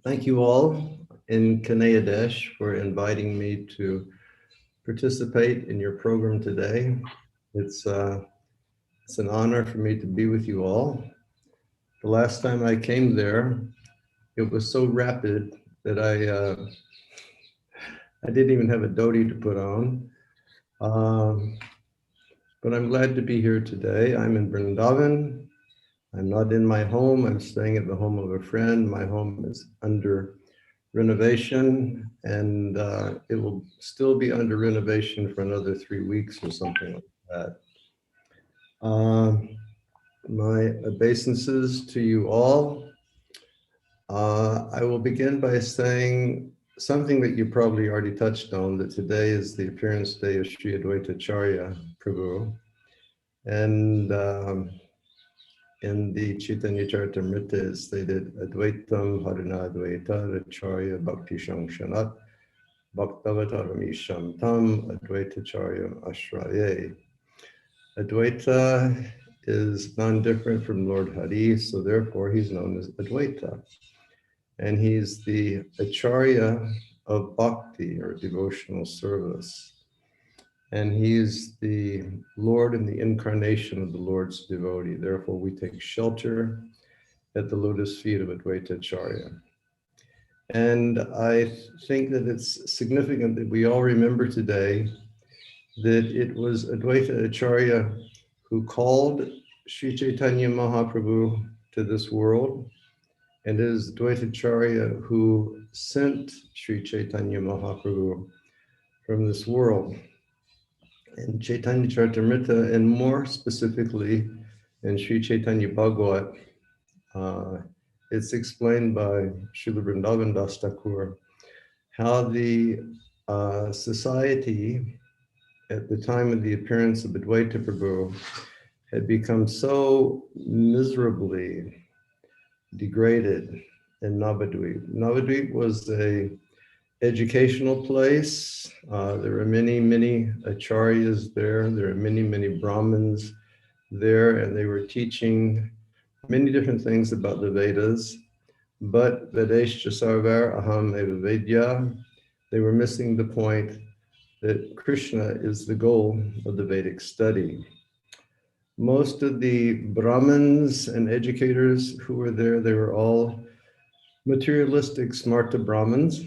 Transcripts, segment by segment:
Thank you all in Kanaya for inviting me to participate in your program today. It's an honor for me to be with you all. The last time I came there, it was so rapid that I didn't even have a dhoti to put on. But I'm glad to be here today. I'm in Vrindavan. I'm not in my home. I'm staying at the home of a friend. My home is under renovation, and it will still be under renovation for another 3 weeks or something like that. My obeisances to you all. I will begin by saying something that you probably already touched on, that today is the appearance day of Shri Advaitacharya Prabhu. And in the Chaitanya Charitamrita is stated, Advaitam Harana Advaita Acharya Bhakti Shangshanat Bhaktavataramisham Tam Advaitacharya Ashraye. Advaita is non-different from Lord Hari, so therefore he's known as Advaita. And he's the Acharya of Bhakti, or devotional service. And he is the Lord and the incarnation of the Lord's devotee. Therefore, we take shelter at the lotus feet of Advaitacharya. And I think that it's significant that we all remember today that it was Advaita Acharya who called Sri Chaitanya Mahaprabhu to this world, and it is Advaita Acharya who sent Sri Chaitanya Mahaprabhu from this world. In Chaitanya Charitamrita, and more specifically in Sri Chaitanya Bhagavat, it's explained by Srila Vrindavan Das Thakur how the society at the time of the appearance of Advaita Prabhu had become so miserably degraded in Navadvip. Navadvip was a educational place. There were many acharyas there. There were many Brahmins there, and they were teaching many different things about the Vedas. But Vedeshcha Sarvar Aham Eva Vedya, they were missing the point that Krishna is the goal of the Vedic study. Most of the Brahmins and educators who were there, they were all materialistic Smarta Brahmins,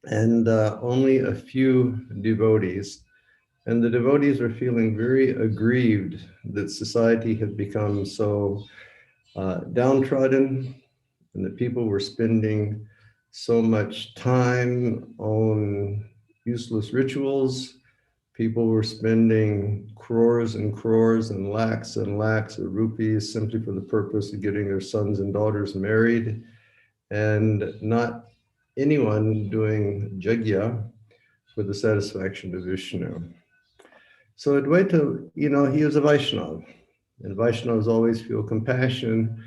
and only a few devotees. And the devotees were feeling very aggrieved that society had become so downtrodden, and that people were spending so much time on useless rituals. People were spending crores and crores and lakhs of rupees simply for the purpose of getting their sons and daughters married, and not anyone doing jagya for the satisfaction of Vishnu. So Advaita, he was a Vaishnava, and Vaishnavas always feel compassion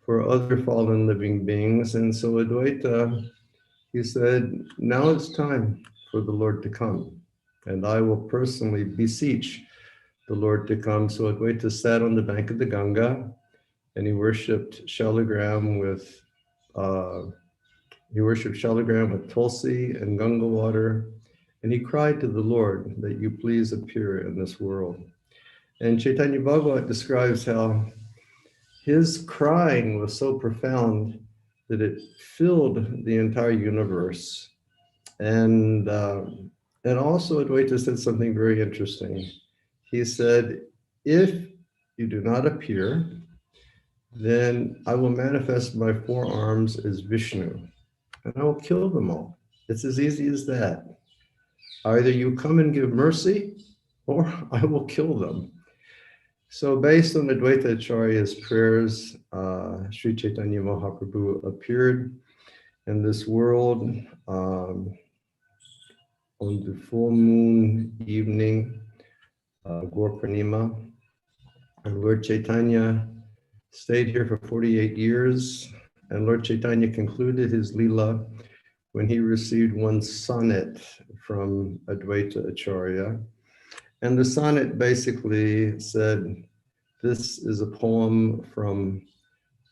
for other fallen living beings. And so Advaita, he said, now it's time for the Lord to come, and I will personally beseech the Lord to come. So Advaita sat on the bank of the Ganga, and he worshipped Shalagram with Tulsi and Ganga water, and he cried to the Lord that you please appear in this world. And Chaitanya Bhagavat describes how his crying was so profound that it filled the entire universe. And also Advaita said something very interesting. He said, if you do not appear, then I will manifest my forearms as Vishnu, and I will kill them all. It's as easy as that. Either you come and give mercy, or I will kill them. So based on Advaita Acharya's prayers, Sri Chaitanya Mahaprabhu appeared in this world on the full moon evening, Gaur Purnima. And Lord Chaitanya stayed here for 48 years. And Lord Chaitanya concluded his Leela when he received one sonnet from Advaita Acharya. And the sonnet basically said, this is a poem from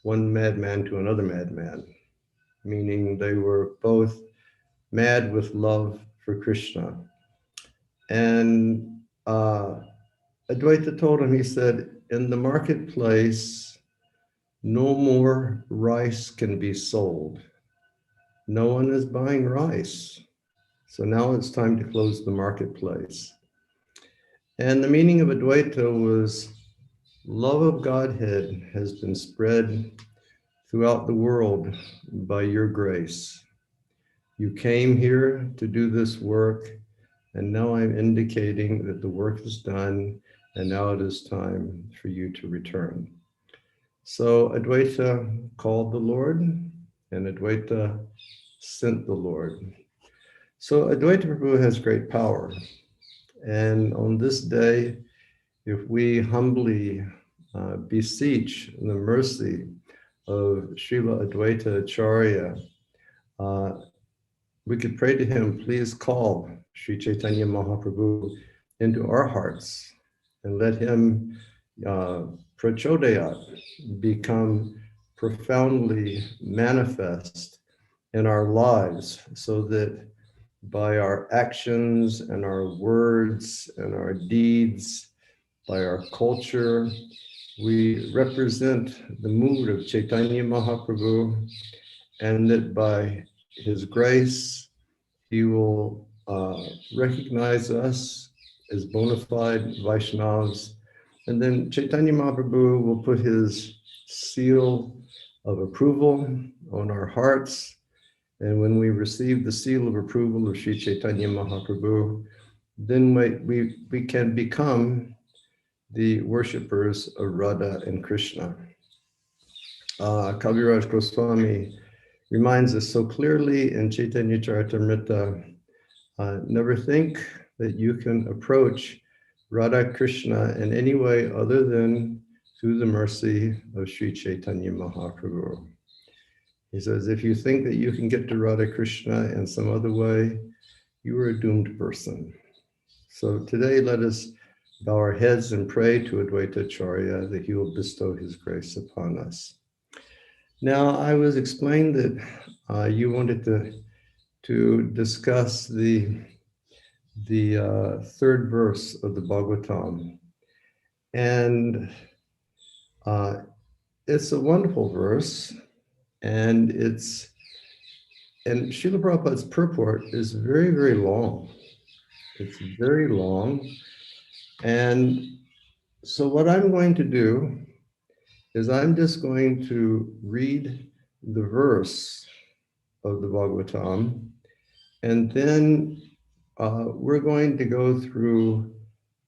one madman to another madman. meaning they were both mad with love for Krishna. And Advaita told him, he said, in the marketplace, no more rice can be sold. No one is buying rice. So now it's time to close the marketplace. And the meaning of Advaita was love of Godhead has been spread throughout the world by your grace. You came here to do this work, and now I'm indicating that the work is done, and now it is time for you to return. So Advaita called the Lord, and Advaita sent the Lord. So Advaita Prabhu has great power. And on this day, if we humbly beseech the mercy of Srila Advaitacharya, we could pray to him, please call Sri Chaitanya Mahaprabhu into our hearts and let him prachodayat, become profoundly manifest in our lives, so that by our actions and our words and our deeds, by our culture, we represent the mood of Chaitanya Mahaprabhu, and that by his grace, he will recognize us as bona fide Vaishnavas. And then Chaitanya Mahaprabhu will put his seal of approval on our hearts. And when we receive the seal of approval of Sri Chaitanya Mahaprabhu, then we can become the worshippers of Radha and Krishna. Kaviraj Goswami reminds us so clearly in Chaitanya Charitamrita, never think that you can approach Radha Krishna in any way other than through the mercy of Sri Chaitanya Mahaprabhu. He says, if you think that you can get to Radha Krishna in some other way, you are a doomed person. So today, let us bow our heads and pray to Advaitacharya that he will bestow his grace upon us. Now, I was explained that you wanted to discuss the third verse of the Bhagavatam. And it's a wonderful verse, and Srila Prabhupada's purport is very, very long. It's very long. And so what I'm going to do is I'm just going to read the verse of the Bhagavatam, and then we're going to go through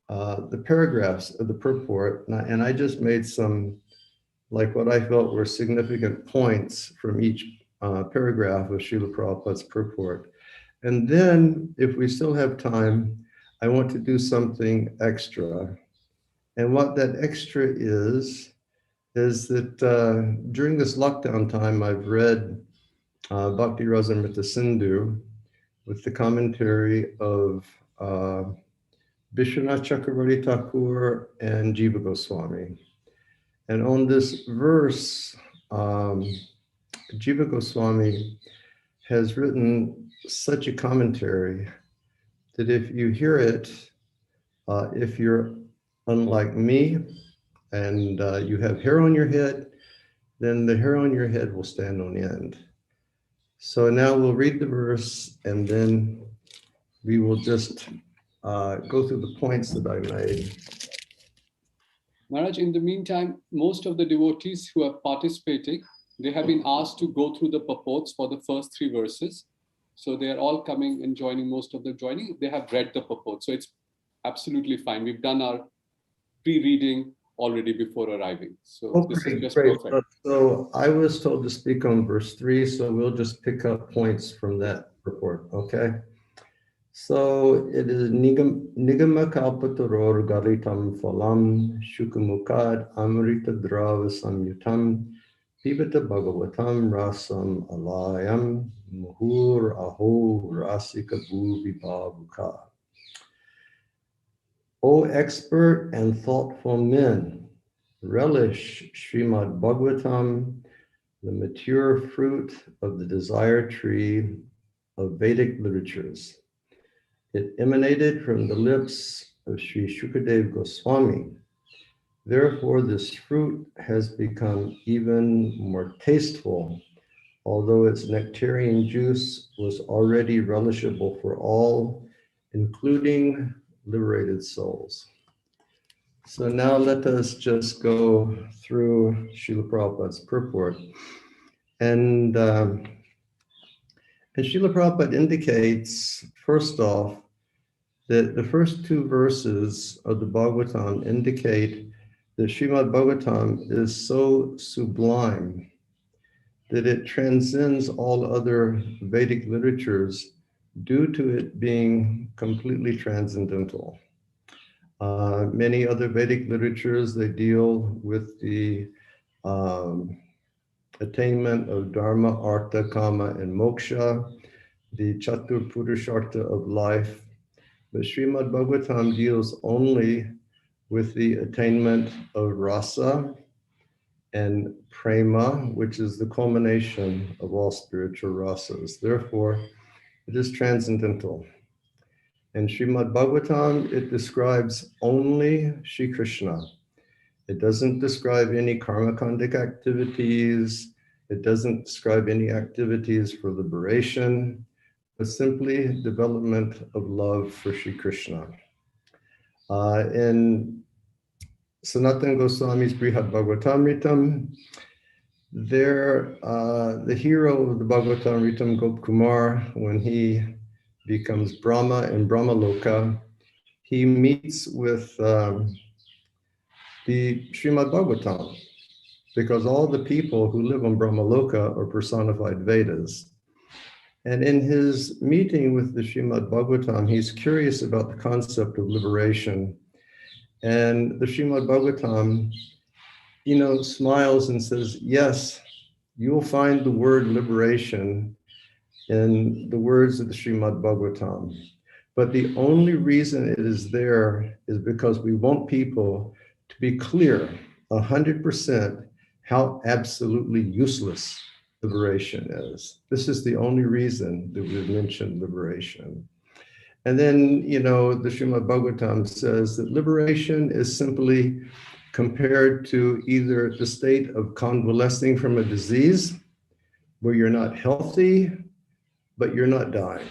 the paragraphs of the purport, and I just made some, like what I felt were significant points from each paragraph of Srila Prabhupada's purport. And then, if we still have time, I want to do something extra. And what that extra is that during this lockdown time, I've read Bhakti Rasamrita Sindhu with the commentary of Vishwanath Chakravarti Thakur and Jiva Goswami. And on this verse, Jiva Goswami has written such a commentary that if you hear it, if you're unlike me and you have hair on your head, then the hair on your head will stand on end. So now we'll read the verse, and then we will just go through the points that I made. Maharaj, in the meantime, most of the devotees who are participating, they have been asked to go through the purports for the first 3 verses. So they are all coming and joining, most of them joining. They have read the purport. So it's absolutely fine. We've done our pre-reading already before arriving. So this is just perfect. So I was told to speak on verse 3, so we'll just pick up points from that purport, okay? So it is Nigama Kalpataror Galitam Phalam Shukamukad Amrita Drava Samyutam Pibata Bhagavatam Rasam Alayam Muhur Aho Rasika Bhuvi Bhavuka. O expert and thoughtful men, relish Srimad Bhagavatam, the mature fruit of the desire tree of Vedic literatures. It emanated from the lips of Shri Shukadev Goswami. Therefore, this fruit has become even more tasteful, although its nectarian juice was already relishable for all, including liberated souls. So now let us just go through Srila Prabhupada's purport. And Srila Prabhupada indicates, first off, that the first two verses of the Bhagavatam indicate that Srimad Bhagavatam is so sublime that it transcends all other Vedic literatures due to it being completely transcendental. Many other Vedic literatures, they deal with the attainment of Dharma, Artha, Kama, and Moksha, the Chatur Purushartha of life. But Srimad Bhagavatam deals only with the attainment of rasa and prema, which is the culmination of all spiritual rasas. Therefore, it is transcendental. In Srimad Bhagavatam, it describes only Shri Krishna. It doesn't describe any karmakandic activities. It doesn't describe any activities for liberation, but simply development of love for Shri Krishna. In Sanatana Goswami's Brihad Bhagavatamritam, there, the hero of the Bhagavatamritam, Gop Kumar, when he becomes Brahma in Brahmaloka, he meets with the Srimad Bhagavatam, because all the people who live on Brahmaloka are personified Vedas. And in his meeting with the Srimad Bhagavatam, he's curious about the concept of liberation. And the Srimad Bhagavatam, smiles and says, yes, you will find the word liberation in the words of the Srimad Bhagavatam. But the only reason it is there is because we want people to be clear 100% how absolutely useless liberation is. This is the only reason that we've mentioned liberation. And then, the Srimad Bhagavatam says that liberation is simply compared to either the state of convalescing from a disease where you're not healthy, but you're not dying.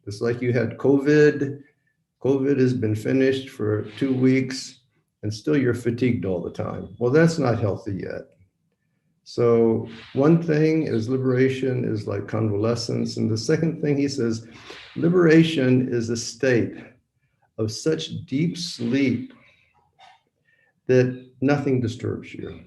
It's like you had COVID. COVID has been finished for 2 weeks and still you're fatigued all the time. Well, that's not healthy yet. So one thing is liberation is like convalescence. And the second thing he says, liberation is a state of such deep sleep that nothing disturbs you.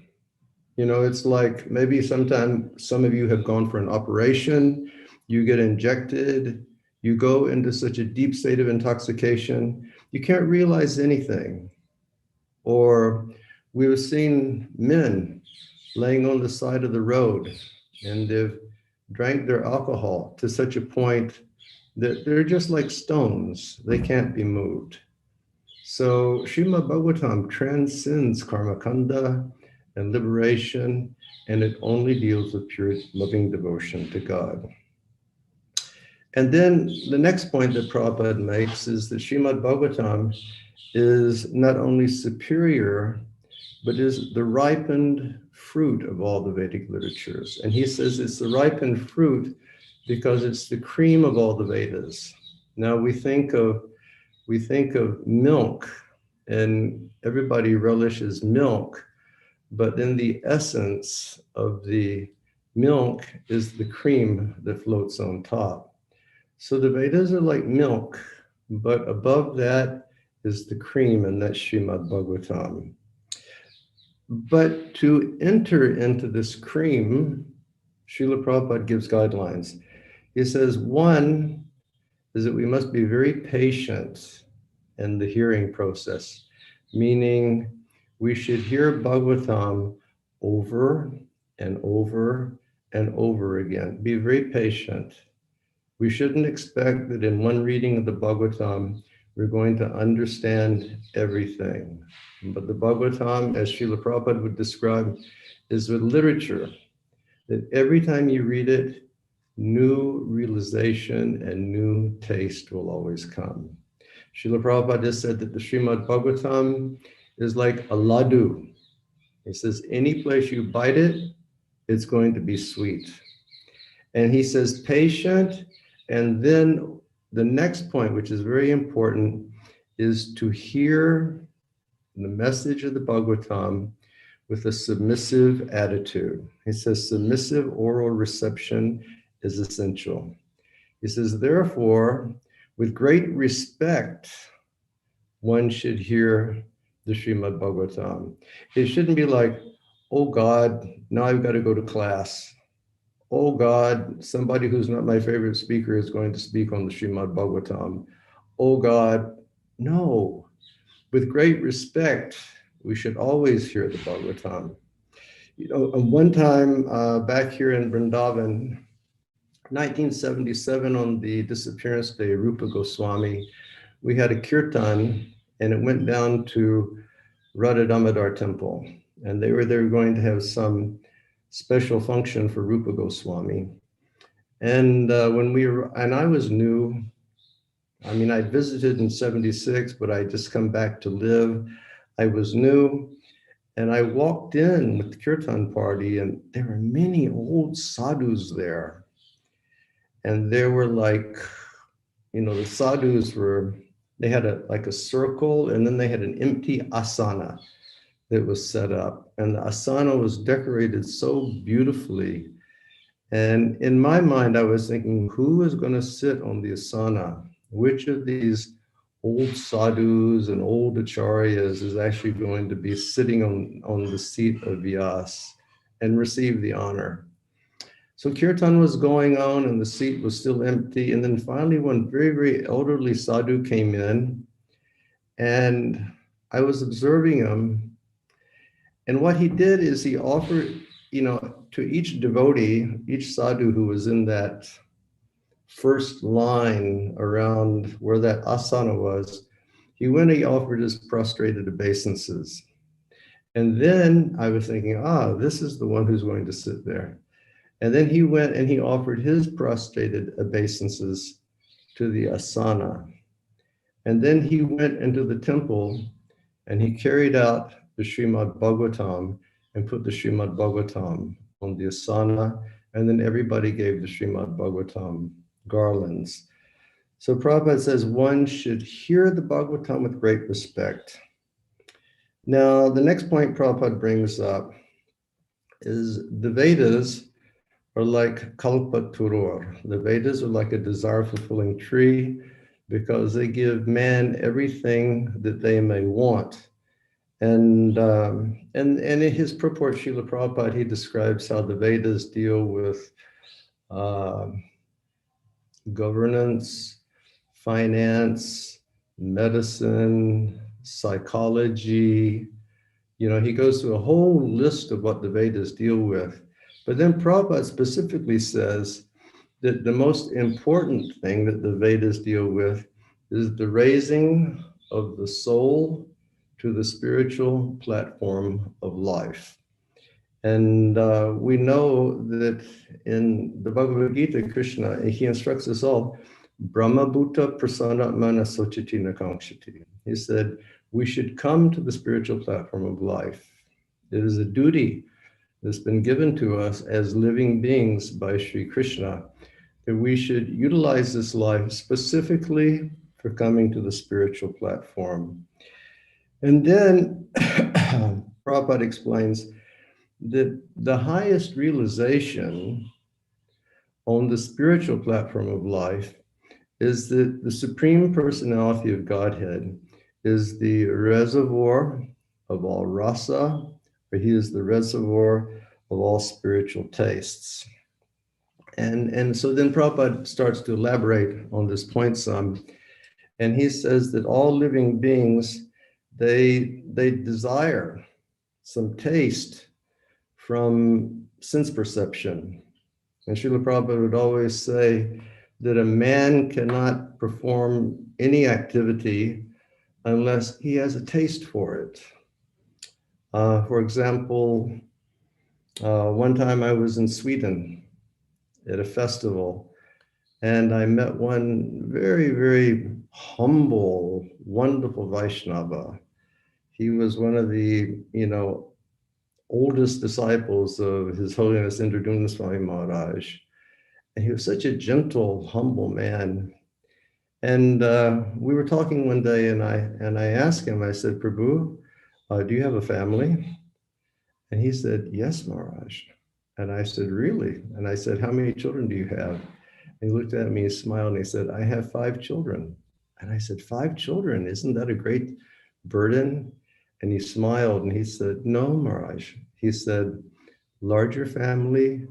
It's like maybe sometime some of you have gone for an operation, you get injected, you go into such a deep state of intoxication, you can't realize anything. Or we've seen men laying on the side of the road and they've drank their alcohol to such a point that they're just like stones. They can't be moved. So Srimad Bhagavatam transcends karmakanda and liberation, and it only deals with pure loving devotion to God. And then the next point that Prabhupada makes is that Srimad Bhagavatam is not only superior, but is the ripened fruit of all the Vedic literatures. And he says it's the ripened fruit because it's the cream of all the Vedas. Now we think of milk, and everybody relishes milk, but then the essence of the milk is the cream that floats on top. So the Vedas are like milk, but above that is the cream, and that's Srimad Bhagavatam. But to enter into this cream, Srila Prabhupada gives guidelines. He says, one is that we must be very patient in the hearing process, meaning we should hear Bhagavatam over and over and over again. Be very patient. We shouldn't expect that in one reading of the Bhagavatam, we're going to understand everything. But the Bhagavatam, as Srila Prabhupada would describe, is a literature that every time you read it, new realization and new taste will always come. Srila Prabhupada said that the Srimad Bhagavatam is like a laddu. He says, any place you bite it, it's going to be sweet. And he says, patient. And then the next point, which is very important, is to hear the message of the Bhagavatam with a submissive attitude. He says, submissive oral reception is essential. He says, therefore, with great respect, one should hear the Srimad Bhagavatam. It shouldn't be like, oh God, now I've got to go to class. Oh God, somebody who's not my favorite speaker is going to speak on the Srimad Bhagavatam. Oh God, no. With great respect, we should always hear the Bhagavatam. You know, one time back here in Vrindavan, 1977, on the disappearance day, Rupa Goswami, we had a kirtan, and it went down to Radha Damodar temple. And they were going to have some special function for Rupa Goswami. And and I was new. I mean, I visited in 76, but I just come back to live. I was new. And I walked in with the kirtan party, and there were many old sadhus there. And there were like, you know, the sadhus they had like a circle, and then they had an empty asana that was set up. And the asana was decorated so beautifully. And in my mind, I was thinking, who is going to sit on the asana? Which of these old sadhus and old acharyas is actually going to be sitting on the seat of Vyas and receive the honor? So kirtan was going on and the seat was still empty. And then finally, one very, very elderly sadhu came in, and I was observing him. And what he did is he offered, you know, to each devotee, each sadhu who was in that first line around where that asana was, he went and he offered his prostrated obeisances. And then I was thinking, this is the one who's going to sit there. And then he went and he offered his prostrated obeisances to the asana. And then he went into the temple and he carried out the Srimad Bhagavatam and put the Srimad Bhagavatam on the asana. And then everybody gave the Srimad Bhagavatam garlands. So Prabhupada says one should hear the Bhagavatam with great respect. Now, the next point Prabhupada brings up is the Vedas are like kalpaturur. The Vedas are like a desire-fulfilling tree because they give man everything that they may want. And in his purport, Srila Prabhupada, he describes how the Vedas deal with governance, finance, medicine, psychology. You know, he goes through a whole list of what the Vedas deal with. But then Prabhupada specifically says that the most important thing that the Vedas deal with is the raising of the soul to the spiritual platform of life. And we know that in the Bhagavad Gita, Krishna, he instructs us all, Brahma Bhuta Prasanatmana Sochiti Nakankshati. He said, we should come to the spiritual platform of life. It is a duty that's been given to us as living beings by Shri Krishna, that we should utilize this life specifically for coming to the spiritual platform. And then Prabhupada explains that the highest realization on the spiritual platform of life is that the Supreme Personality of Godhead is the reservoir of all rasa, or he is the reservoir of all spiritual tastes. And so then Prabhupada starts to elaborate on this point some, and he says that all living beings, they desire some taste from sense perception. And Srila Prabhupada would always say that a man cannot perform any activity unless he has a taste for it. For example, One time I was in Sweden at a festival, and I met one very, very humble, wonderful Vaishnava. He was one of the, oldest disciples of His Holiness Indra Swami Maharaj. And he was such a gentle, humble man. And we were talking one day, and I asked him, I said, Prabhu, do you have a family? And he said, yes, Maharaj. And I said, really? And I said, how many children do you have? And he looked at me, he smiled, and he said, I have 5 children. And I said, 5 children? Isn't that a great burden? And he smiled and he said, no, Maharaj. He said, larger family,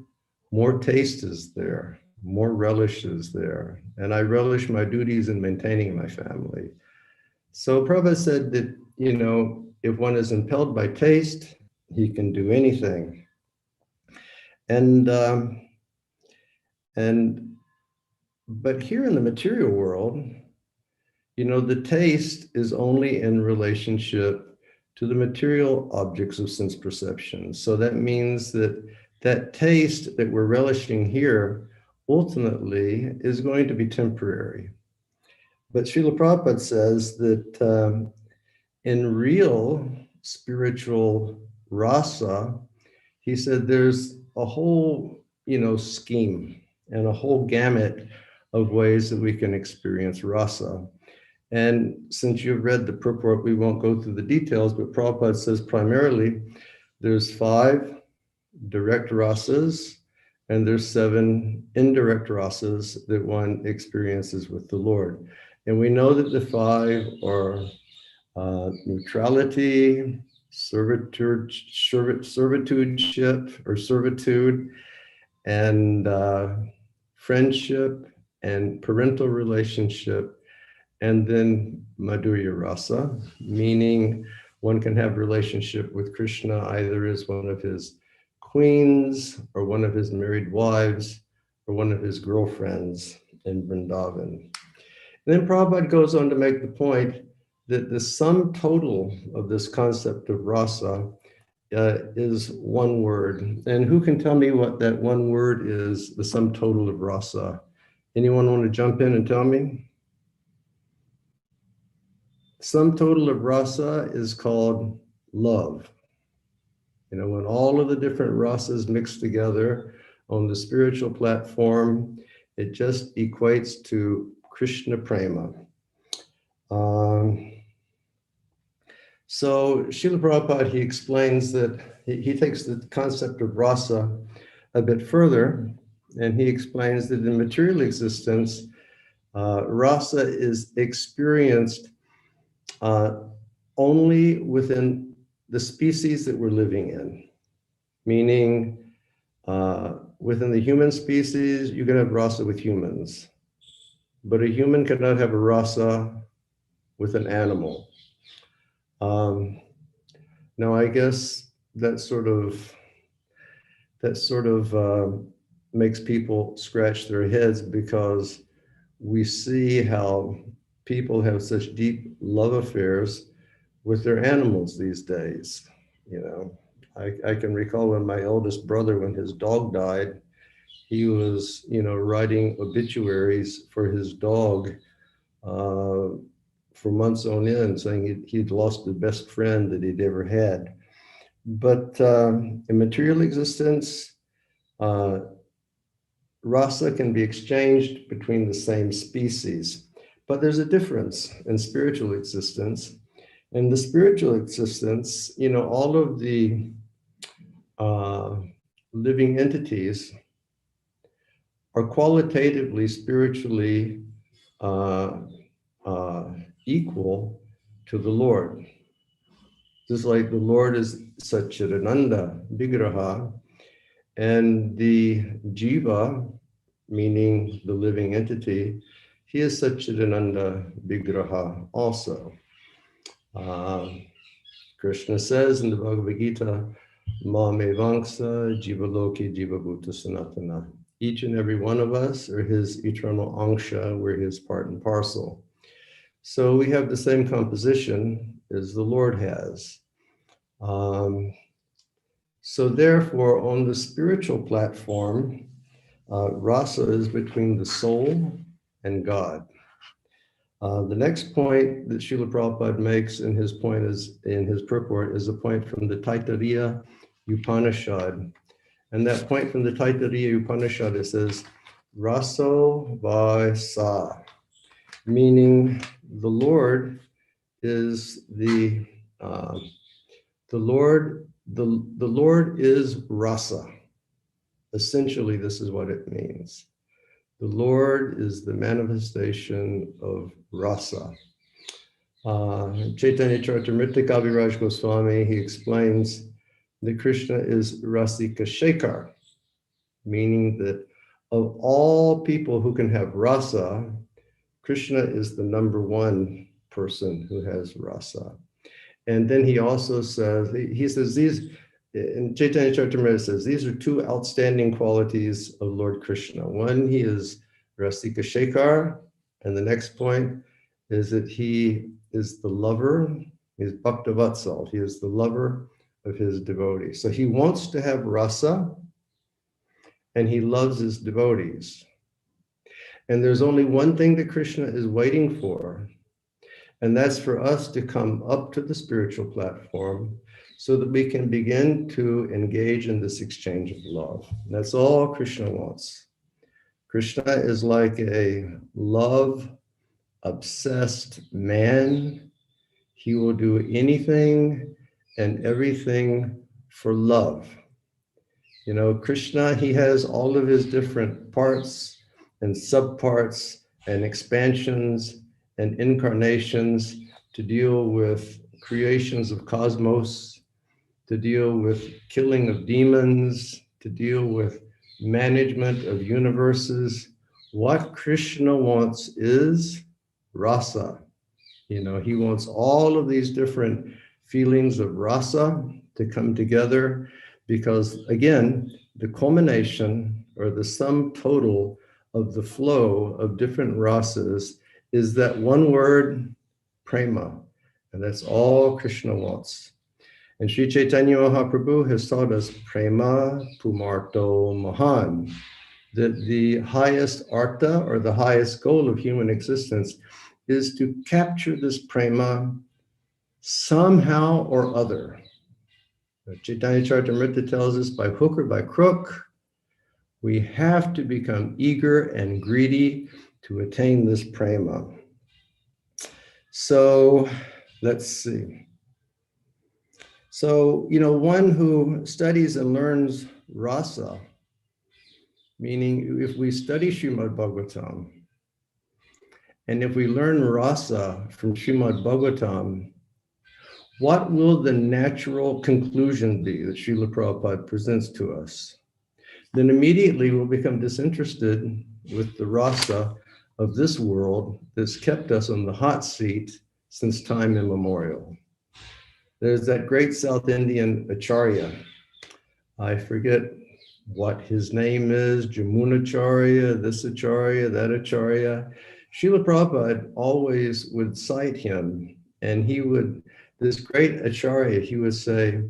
more taste is there, more relish is there. And I relish my duties in maintaining my family. So Prabhupada said that, if one is impelled by taste, he can do anything. But here in the material world, the taste is only in relationship to the material objects of sense perception. So that means that taste that we're relishing here ultimately is going to be temporary. But Srila Prabhupada says that in real spiritual rasa, he said there's a whole, scheme and a whole gamut of ways that we can experience rasa. And since you've read the purport, we won't go through the details, but Prabhupada says primarily there's 5 direct rasas and there's 7 indirect rasas that one experiences with the Lord. And we know that the 5 are neutrality, servitude, and friendship and parental relationship, and then Madhurya Rasa, meaning one can have relationship with Krishna either as one of his queens or one of his married wives or one of his girlfriends in Vrindavan. And then Prabhupada goes on to make the point that the sum total of this concept of rasa is one word. And who can tell me what that one word is, the sum total of rasa? Anyone want to jump in and tell me? Sum total of rasa is called love. When all of the different rasas mix together on the spiritual platform, it just equates to Krishna prema. So Srila Prabhupada, he explains that he takes the concept of rasa a bit further, and he explains that in material existence, rasa is experienced only within the species that we're living in, meaning within the human species, you can have rasa with humans, but a human cannot have a rasa with an animal. Now, I guess that sort of makes people scratch their heads, because we see how people have such deep love affairs with their animals these days. I can recall when my eldest brother, when his dog died, he was, writing obituaries for his dog for months on end, saying he'd lost the best friend that he'd ever had. But in material existence, rasa can be exchanged between the same species. But there's a difference in spiritual existence. In the spiritual existence, all of the living entities are qualitatively, spiritually equal to the Lord. Just like the Lord is Satchidananda Vigraha, and the Jiva, meaning the living entity, he is Satchidananda Vigraha also. Krishna says in the Bhagavad Gita, Ma me vangsa jiva loki jiva bhuta sanatana. Each and every one of us are his eternal angsha, we're his part and parcel. So we have the same composition as the Lord has. So therefore, on the spiritual platform, rasa is between the soul and God. The next point that Srila Prabhupada makes in his purport is a point from the Taittiriya Upanishad. And that point from the Taittiriya Upanishad, it says, Raso Vaisa, meaning the Lord is the Lord is rasa. Essentially, this is what it means. The Lord is the manifestation of rasa. Chaitanya Charitamrita Kaviraj Goswami, he explains that Krishna is Rasika Shekhar, meaning that of all people who can have rasa, Krishna is the number one person who has rasa. And then he also says, these, in Chaitanya Charitamrita says, these are two outstanding qualities of Lord Krishna. One, he is Rasika Shekhar, and the next point is that he is the lover, he's Bhaktavatsal, he is the lover of his devotees. So he wants to have rasa, and he loves his devotees. And there's only one thing that Krishna is waiting for, and that's for us to come up to the spiritual platform so that we can begin to engage in this exchange of love. That's all Krishna wants. Krishna is like a love-obsessed man. He will do anything and everything for love. You know, Krishna, he has all of his different parts and subparts and expansions and incarnations to deal with creations of cosmos, to deal with killing of demons, to deal with management of universes. What Krishna wants is rasa. You know, he wants all of these different feelings of rasa to come together because, again, the culmination or the sum total of the flow of different rasas is that one word, prema, and that's all Krishna wants. And Sri Chaitanya Mahaprabhu has taught us prema pumarto mahan, that the highest artha or the highest goal of human existence is to capture this prema somehow or other. Chaitanya Charitamrita tells us by hook or by crook, we have to become eager and greedy to attain this prema. So let's see. So, you know, one who studies and learns rasa, meaning if we study Srimad Bhagavatam, and if we learn rasa from Srimad Bhagavatam, what will the natural conclusion be that Srila Prabhupada presents to us? Then immediately we'll become disinterested with the rasa of this world that's kept us on the hot seat since time immemorial. There's that great South Indian Acharya. I forget what his name is, Jamunacharya, this Acharya, that Acharya. Srila Prabhupada always would cite him, and he would, this great Acharya, he would say,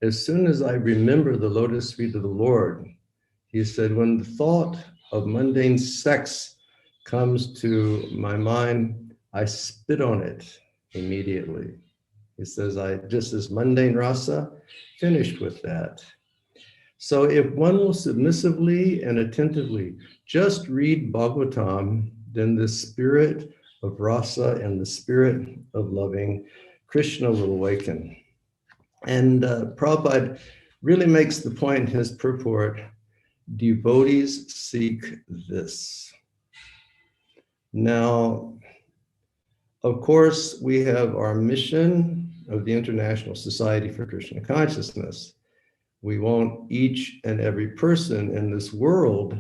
as soon as I remember the lotus feet of the Lord, he said, when the thought of mundane sex comes to my mind, I spit on it immediately. He says, I just as mundane rasa, finished with that. So if one will submissively and attentively just read Bhagavatam, then the spirit of rasa and the spirit of loving Krishna will awaken. And Prabhupada really makes the point in his purport, devotees seek this. Now, of course, we have our mission of the International Society for Krishna Consciousness. We want each and every person in this world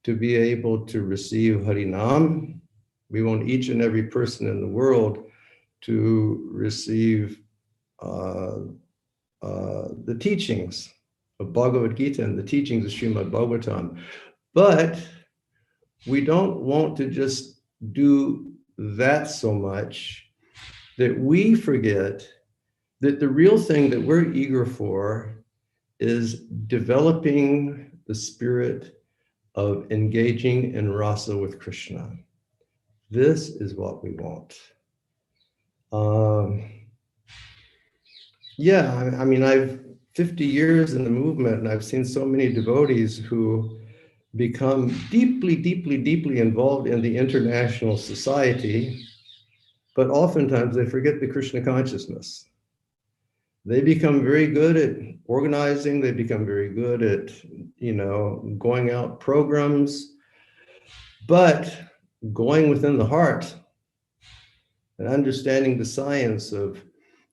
to be able to receive Harinam. We want each and every person in the world to receive the teachings of Bhagavad Gita and the teachings of Srimad Bhagavatam. But we don't want to just do that so much that we forget that the real thing that we're eager for is developing the spirit of engaging in rasa with Krishna. This is what we want. Yeah, I mean, I've 50 years in the movement, and I've seen so many devotees who become deeply, deeply, deeply involved in the international society, but oftentimes they forget the Krishna consciousness. They become very good at organizing. They become very good at, going out programs, but going within the heart and understanding the science of,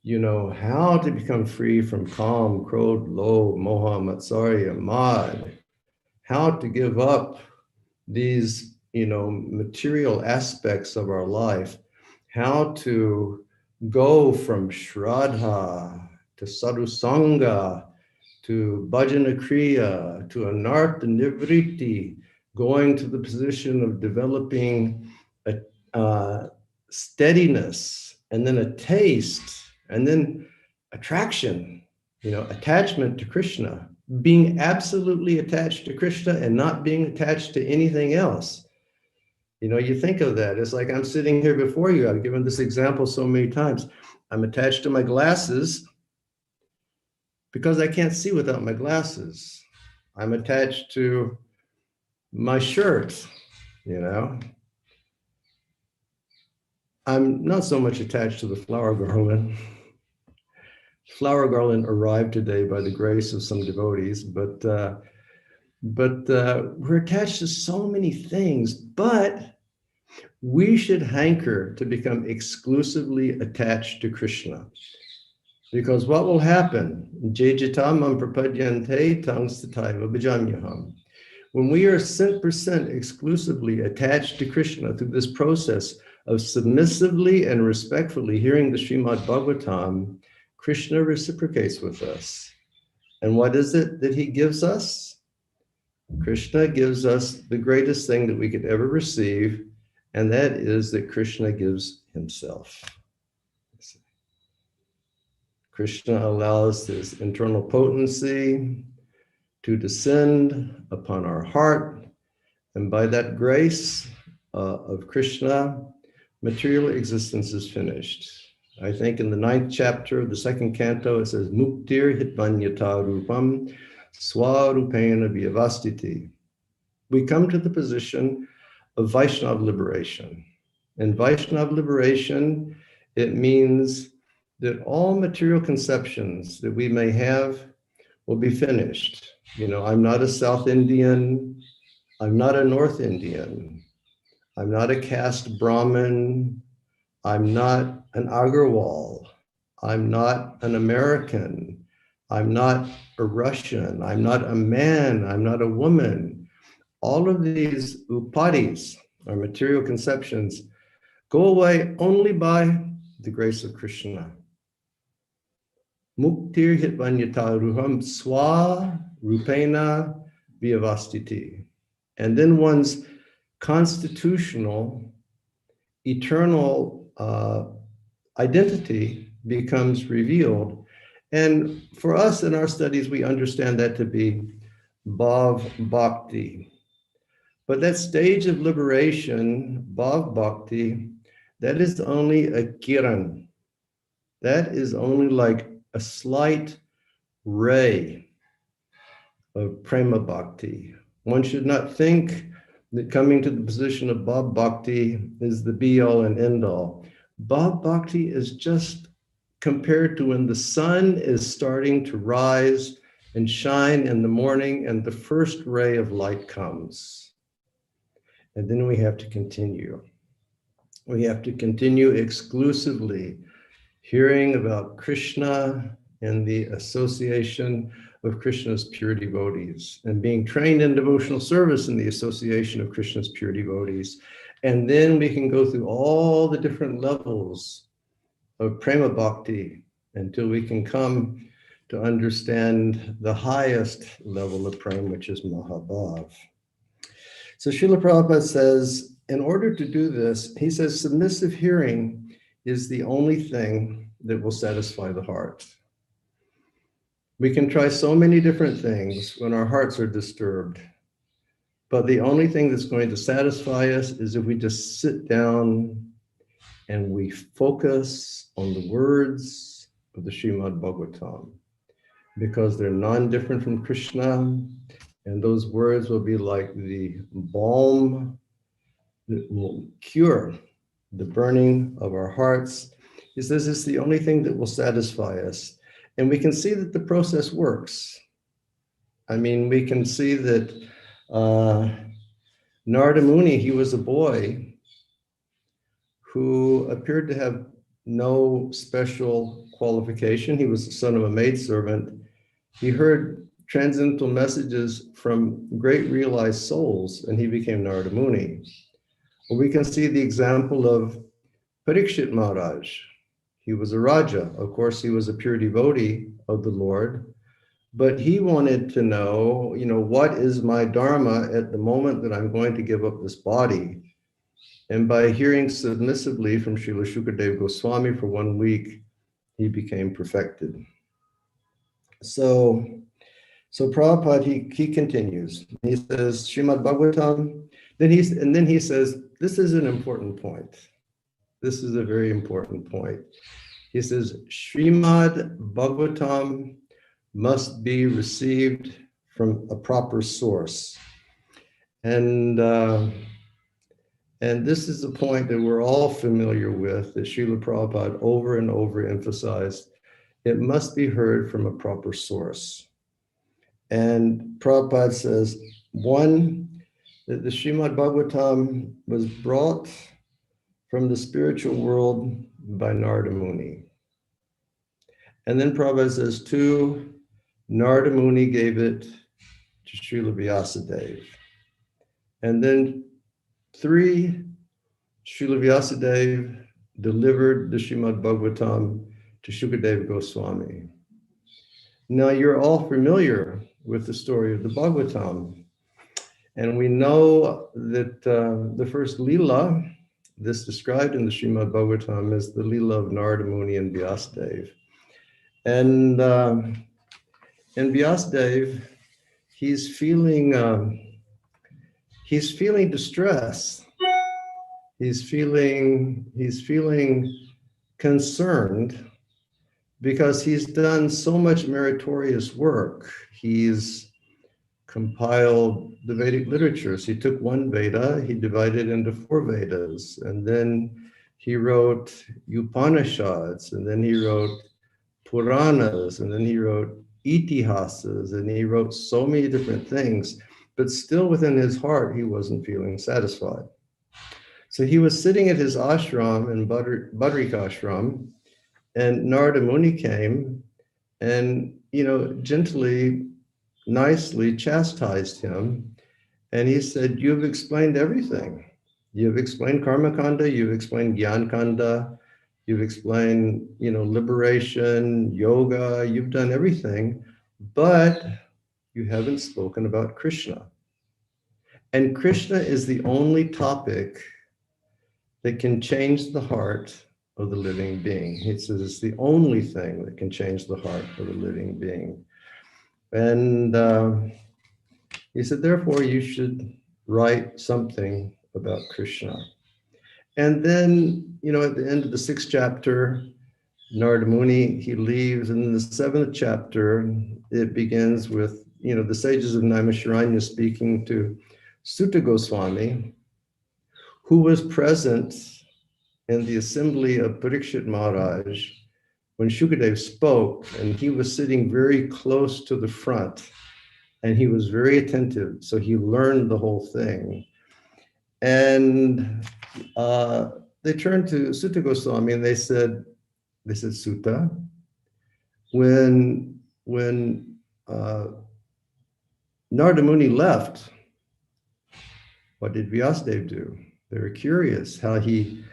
how to become free from Kam, Krodh, Lobh, Moha, Matsarya, Mad, how to give up these, material aspects of our life, how to go from Shraddha to Sadhusanga to Bhajana Kriya to Anartha Nivritti, going to the position of developing a steadiness, and then a taste, and then attraction, attachment to Krishna, being absolutely attached to Krishna and not being attached to anything else. You think of that. It's like I'm sitting here before you. I've given this example so many times. I'm attached to my glasses because I can't see without my glasses. I'm attached to my shirt, I'm not so much attached to the flower garland. Flower garland arrived today by the grace of some devotees, but we're attached to so many things, but we should hanker to become exclusively attached to Krishna. Because what will happen? Jejitamam prapadyante tangstataiva bhajamyaham. When we are 100% exclusively attached to Krishna through this process of submissively and respectfully hearing the Srimad Bhagavatam, Krishna reciprocates with us. And what is it that he gives us? Krishna gives us the greatest thing that we could ever receive, and that is that Krishna gives himself. Krishna allows his internal potency to descend upon our heart, and by that grace of Krishna, material existence is finished. I think in the 9th chapter of the 2nd canto, it says, Muktir hitvanyata rupam swarupena vyavastiti. We come to the position of Vaishnava liberation. In Vaishnava liberation, it means that all material conceptions that we may have will be finished. I'm not a South Indian. I'm not a North Indian. I'm not a caste Brahmin. I'm not an Agarwal. I'm not an American. I'm not a Russian. I'm not a man. I'm not a woman. All of these upadis, or material conceptions, go away only by the grace of Krishna. Muktir hitvanyata ruham swa rupena vyavastiti. And then one's constitutional, eternal identity becomes revealed. And for us in our studies, we understand that to be Bhav Bhakti. But that stage of liberation, Bhav Bhakti, that is only a kiran. That is only like a slight ray of prema bhakti. One should not think that coming to the position of Bhav Bhakti is the be-all and end-all. Bhav Bhakti is just compared to when the sun is starting to rise and shine in the morning and the first ray of light comes. And then we have to continue. We have to continue exclusively hearing about Krishna and the association of Krishna's pure devotees, and being trained in devotional service in the association of Krishna's pure devotees. And then we can go through all the different levels of prema bhakti until we can come to understand the highest level of prema, which is Mahabhav. So Srila Prabhupada says, in order to do this, he says, submissive hearing is the only thing that will satisfy the heart. We can try so many different things when our hearts are disturbed. But the only thing that's going to satisfy us is if we just sit down and we focus on the words of the Srimad Bhagavatam, because they're non-different from Krishna, and those words will be like the balm that will cure the burning of our hearts. He says it's the only thing that will satisfy us. And we can see that the process works. I mean, we can see that Narada Muni, he was a boy who appeared to have no special qualification. He was the son of a maidservant. He heard transcendental messages from great realized souls, and he became Narada Muni. Well, we can see the example of Parikshit Maharaj. He was a Raja. Of course, he was a pure devotee of the Lord, but he wanted to know, what is my dharma at the moment that I'm going to give up this body? And by hearing submissively from Srila Shukadeva Goswami for 1 week, he became perfected. So Prabhupada, he continues. He says, Srimad Bhagavatam, then he says, this is an important point. This is a very important point. He says, Srimad Bhagavatam must be received from a proper source. And this is a point that we're all familiar with, that Srila Prabhupada over and over emphasized. It must be heard from a proper source. And Prabhupada says, one, that the Srimad Bhagavatam was brought from the spiritual world by Narada Muni. And then Prabhupada says, two, Narada Muni gave it to Srila Vyasadeva. And then three, Srila Vyasadeva delivered the Srimad Bhagavatam to Shukadeva Goswami. Now you're all familiar with the story of the Bhagavatam. And we know that the first Leela, this described in the Srimad Bhagavatam, is the Leela of Narada Muni and Vyasadeva. And Vyasadeva, he's feeling distress. He's feeling concerned because he's done so much meritorious work. He's compiled the Vedic literatures. He took one Veda, he divided into 4 Vedas, and then he wrote Upanishads, and then he wrote Puranas, and then he wrote Itihasas, and he wrote so many different things, but still within his heart, he wasn't feeling satisfied. So he was sitting at his ashram in Badrika ashram, and Narada Muni came and, gently, nicely chastised him. And he said, you've explained everything. You've explained Karma Kanda, you've explained Gyan Kanda, you've explained, liberation, yoga, you've done everything, but you haven't spoken about Krishna. And Krishna is the only topic that can change the heart of the living being. He says it's the only thing that can change the heart of the living being. And he said, therefore, you should write something about Krishna. And then, at the end of the 6th chapter, Narada Muni, he leaves. And in the 7th chapter, it begins with, the sages of Naimisharanya speaking to Sutta Goswami, who was present in the assembly of Parikshit Maharaj when Shukadeva spoke, and he was sitting very close to the front, and he was very attentive, so he learned the whole thing. And they turned to Sutta Goswami and they said, Sutta, when Narada Muni left, what did Vyasadeva do? They were curious how he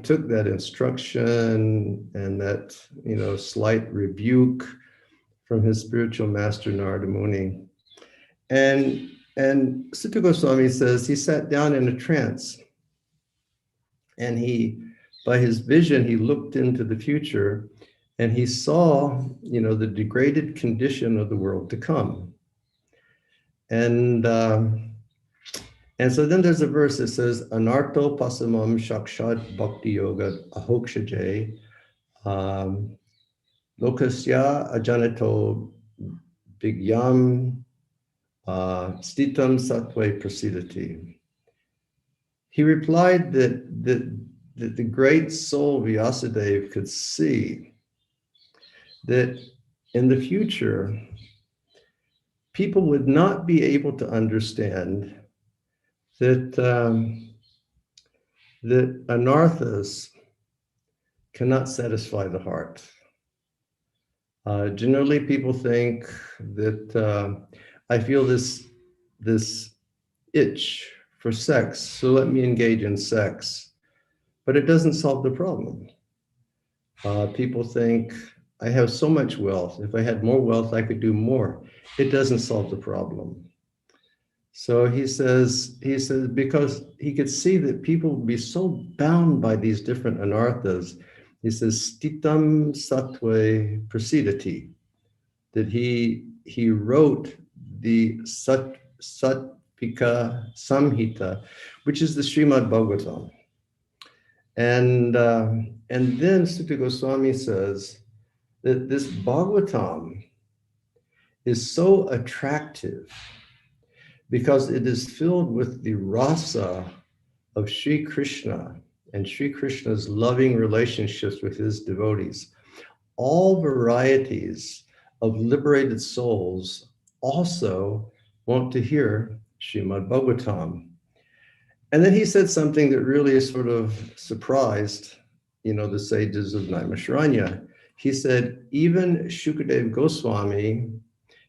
took that instruction and that, slight rebuke from his spiritual master, Narada Muni. And Sutta Goswami says he sat down in a trance, and by his vision, he looked into the future, And he saw, the degraded condition of the world to come. And so then there's a verse that says, Anarto pasamam shakshat bhakti yoga ahokshaje lokasya ajanato vigyam stitam satve prasidati. He replied that the great soul Vyasadeva could see that in the future, people would not be able to understand that that anarthas cannot satisfy the heart. Generally, people think that I feel this itch for sex, so let me engage in sex. But it doesn't solve the problem. People think, I have so much wealth. If I had more wealth, I could do more. It doesn't solve the problem. So he says, because he could see that people would be so bound by these different anarthas, he says, stitam satve prasidati, that he wrote the Satvika Samhita, which is the Srimad Bhagavatam. And then Sutta Goswami says that this Bhagavatam is so attractive because it is filled with the rasa of Shri Krishna and Shri Krishna's loving relationships with his devotees. All varieties of liberated souls also want to hear Srimad Bhagavatam. And then he said something that really sort of surprised, the sages of Naimisharanya. He said, even Shukadeva Goswami,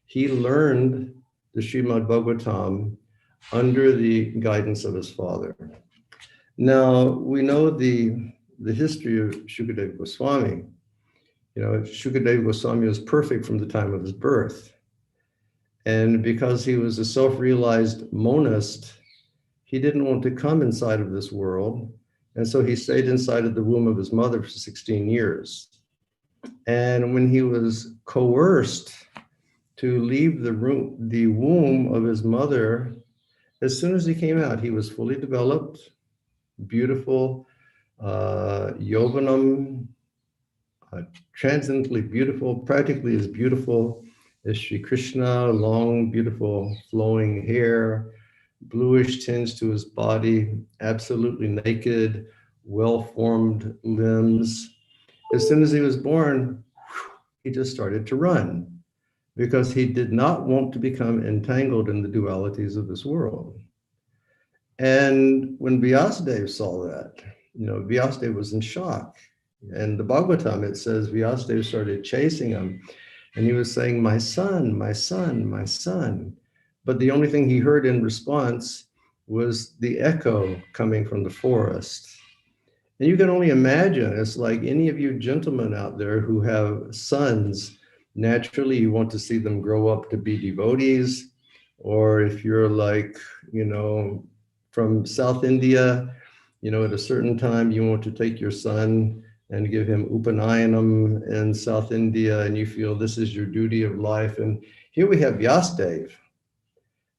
he learned the Srimad Bhagavatam under the guidance of his father. Now, we know the history of Shukadeva Goswami. Shukadeva Goswami was perfect from the time of his birth. And because he was a self-realized monist, he didn't want to come inside of this world. And so he stayed inside of the womb of his mother for 16 years. And when he was coerced to leave the womb of his mother, as soon as he came out, he was fully developed, beautiful, yovanam, transcendently beautiful, practically as beautiful as Shri Krishna, long, beautiful, flowing hair, bluish tinge to his body, absolutely naked, well-formed limbs. As soon as he was born, he just started to run because he did not want to become entangled in the dualities of this world. And when Vyasadeva saw that, Vyasadeva was in shock. And the Bhagavatam, it says Vyasadeva started chasing him and he was saying, my son, my son, my son. But the only thing he heard in response was the echo coming from the forest. And you can only imagine, it's like any of you gentlemen out there who have sons, naturally you want to see them grow up to be devotees. Or if you're like, from South India, at a certain time you want to take your son and give him Upanayanam in South India, and you feel this is your duty of life. And here we have Vyasadeva.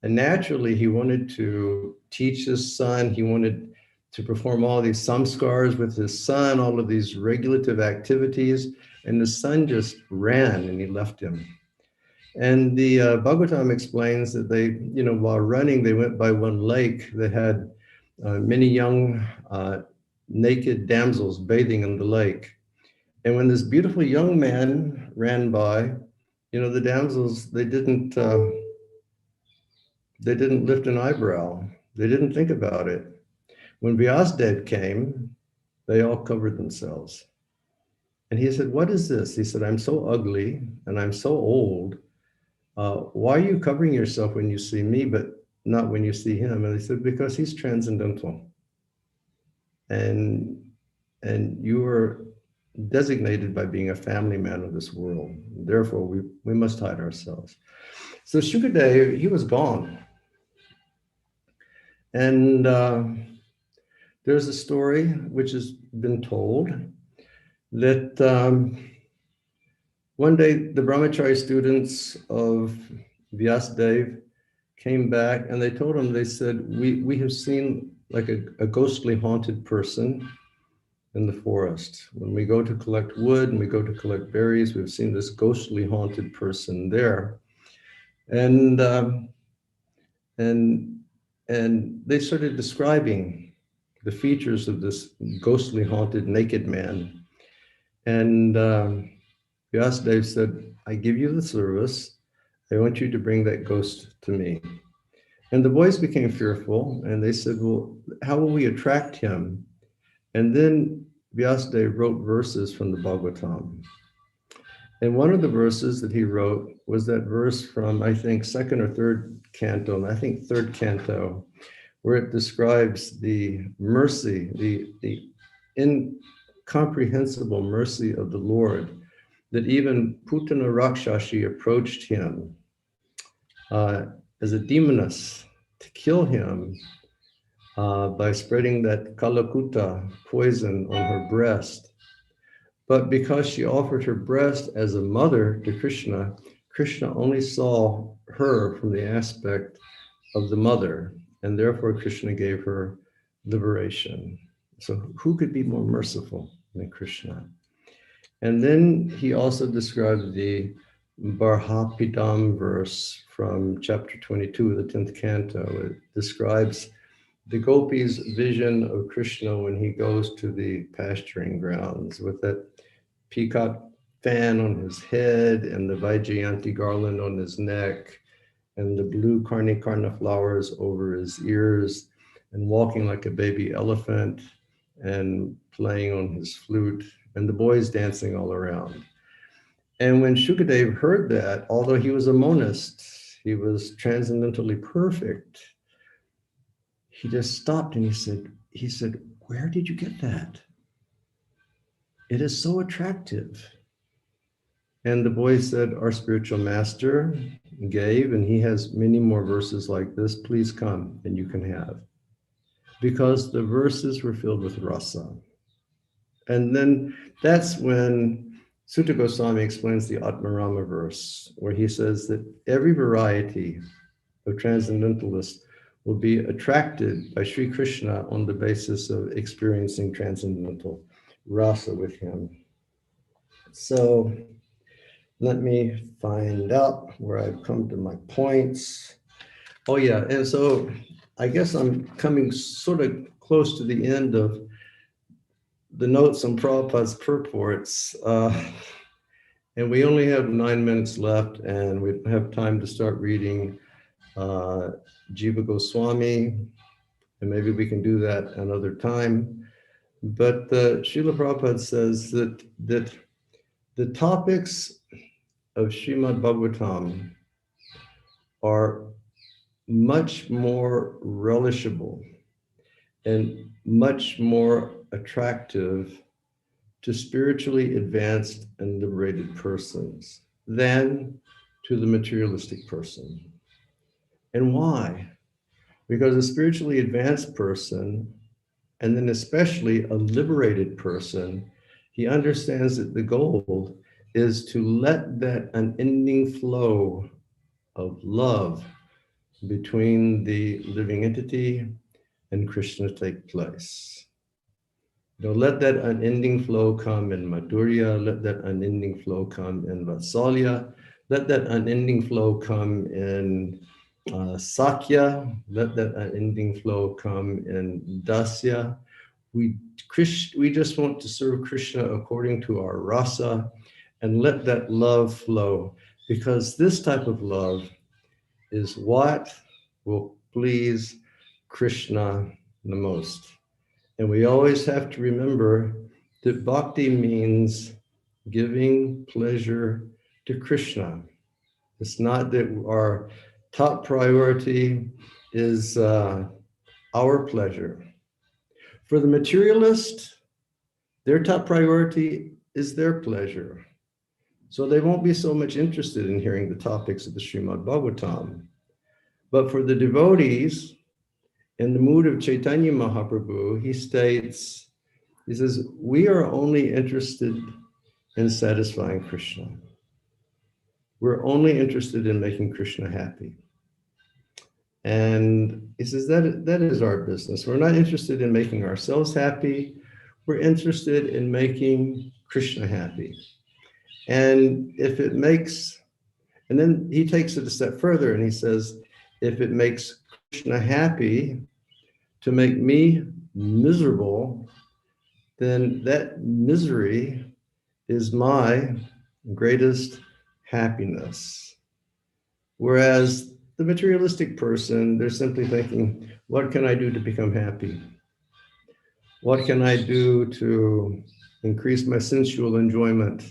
And naturally, he wanted to teach his son. He wanted to perform all these samskars with his son, all of these regulative activities. And the son just ran and he left him. And the Bhagavatam explains that they, while running, they went by one lake that had many young naked damsels bathing in the lake. And when this beautiful young man ran by, the damsels, they didn't lift an eyebrow. They didn't think about it. When Vyasadeva came, they all covered themselves. And he said, what is this? He said, I'm so ugly and I'm so old. Why are you covering yourself when you see me, but not when you see him? And they said, because he's transcendental. And you are designated by being a family man of this world. Therefore, we must hide ourselves. So Shukadeva, he was gone. And there's a story which has been told that One day, the brahmachari students of Vyasadeva came back and they told him, they said, we have seen like a ghostly haunted person in the forest. When we go to collect wood and we go to collect berries, we've seen this ghostly haunted person there. And they started describing the features of this ghostly haunted naked man. And Vyasadeva said, I give you the service. I want you to bring that ghost to me. And the boys became fearful and they said, well, how will we attract him? And then Vyasadeva wrote verses from the Bhagavatam. And one of the verses that he wrote was that verse from, I think, second or third canto, I think third canto, where it describes the mercy, the incomprehensible mercy of the Lord, that even Putana Rakshashi approached him as a demoness to kill him by spreading that kalakuta poison on her breast. But because she offered her breast as a mother to Krishna, Krishna only saw her from the aspect of the mother, and therefore Krishna gave her liberation. So who could be more merciful than Krishna? And then he also described the Barhapidam verse from chapter 22 of the 10th canto. It describes the gopis' vision of Krishna when he goes to the pasturing grounds with that peacock fan on his head and the Vaijayanti garland on his neck and the blue karnikarna flowers over his ears and walking like a baby elephant and playing on his flute and the boys dancing all around. And when Shukadeva heard that, although he was a monist, he was transcendently perfect, he just stopped and he said, where did you get that? It is so attractive. And the boy said, our spiritual master gave, and he has many more verses like this. Please come and you can have. Because the verses were filled with rasa. And then that's when Sutta Goswami explains the Atmarama verse, where he says that every variety of transcendentalists will be attracted by Sri Krishna on the basis of experiencing transcendental rasa with him. So let me find out where I've come to my points. Oh yeah, and so I guess I'm coming sort of close to the end of the notes on Prabhupada's purports. And we only have 9 minutes left and we have time to start reading Jiva Goswami, and maybe we can do that another time. But Srila Prabhupada says that the topics of Srimad Bhagavatam are much more relishable and much more attractive to spiritually advanced and liberated persons than to the materialistic person. And why? Because a spiritually advanced person, and then especially a liberated person, he understands that the goal is to let that unending flow of love between the living entity and Krishna take place. Let that unending flow come in Madhurya, let that unending flow come in Vatsalya, let that unending flow come in Sakya, let that unending flow come in Dasya. We just want to serve Krishna according to our rasa and let that love flow, because this type of love is what will please Krishna the most. And we always have to remember that bhakti means giving pleasure to Krishna. It's not that our top priority is our pleasure. For the materialist, their top priority is their pleasure. So they won't be so much interested in hearing the topics of the Srimad Bhagavatam. But for the devotees, in the mood of Chaitanya Mahaprabhu, he states, he says, we are only interested in satisfying Krishna. we're only interested in making Krishna happy. And he says that is our business. We're not interested in making ourselves happy. We're interested in making Krishna happy. And if it makes, and then he takes it a step further and he says, if it makes Krishna happy to make me miserable, then that misery is my greatest happiness. Whereas the materialistic person, they're simply thinking, what can I do to become happy? What can I do to increase my sensual enjoyment?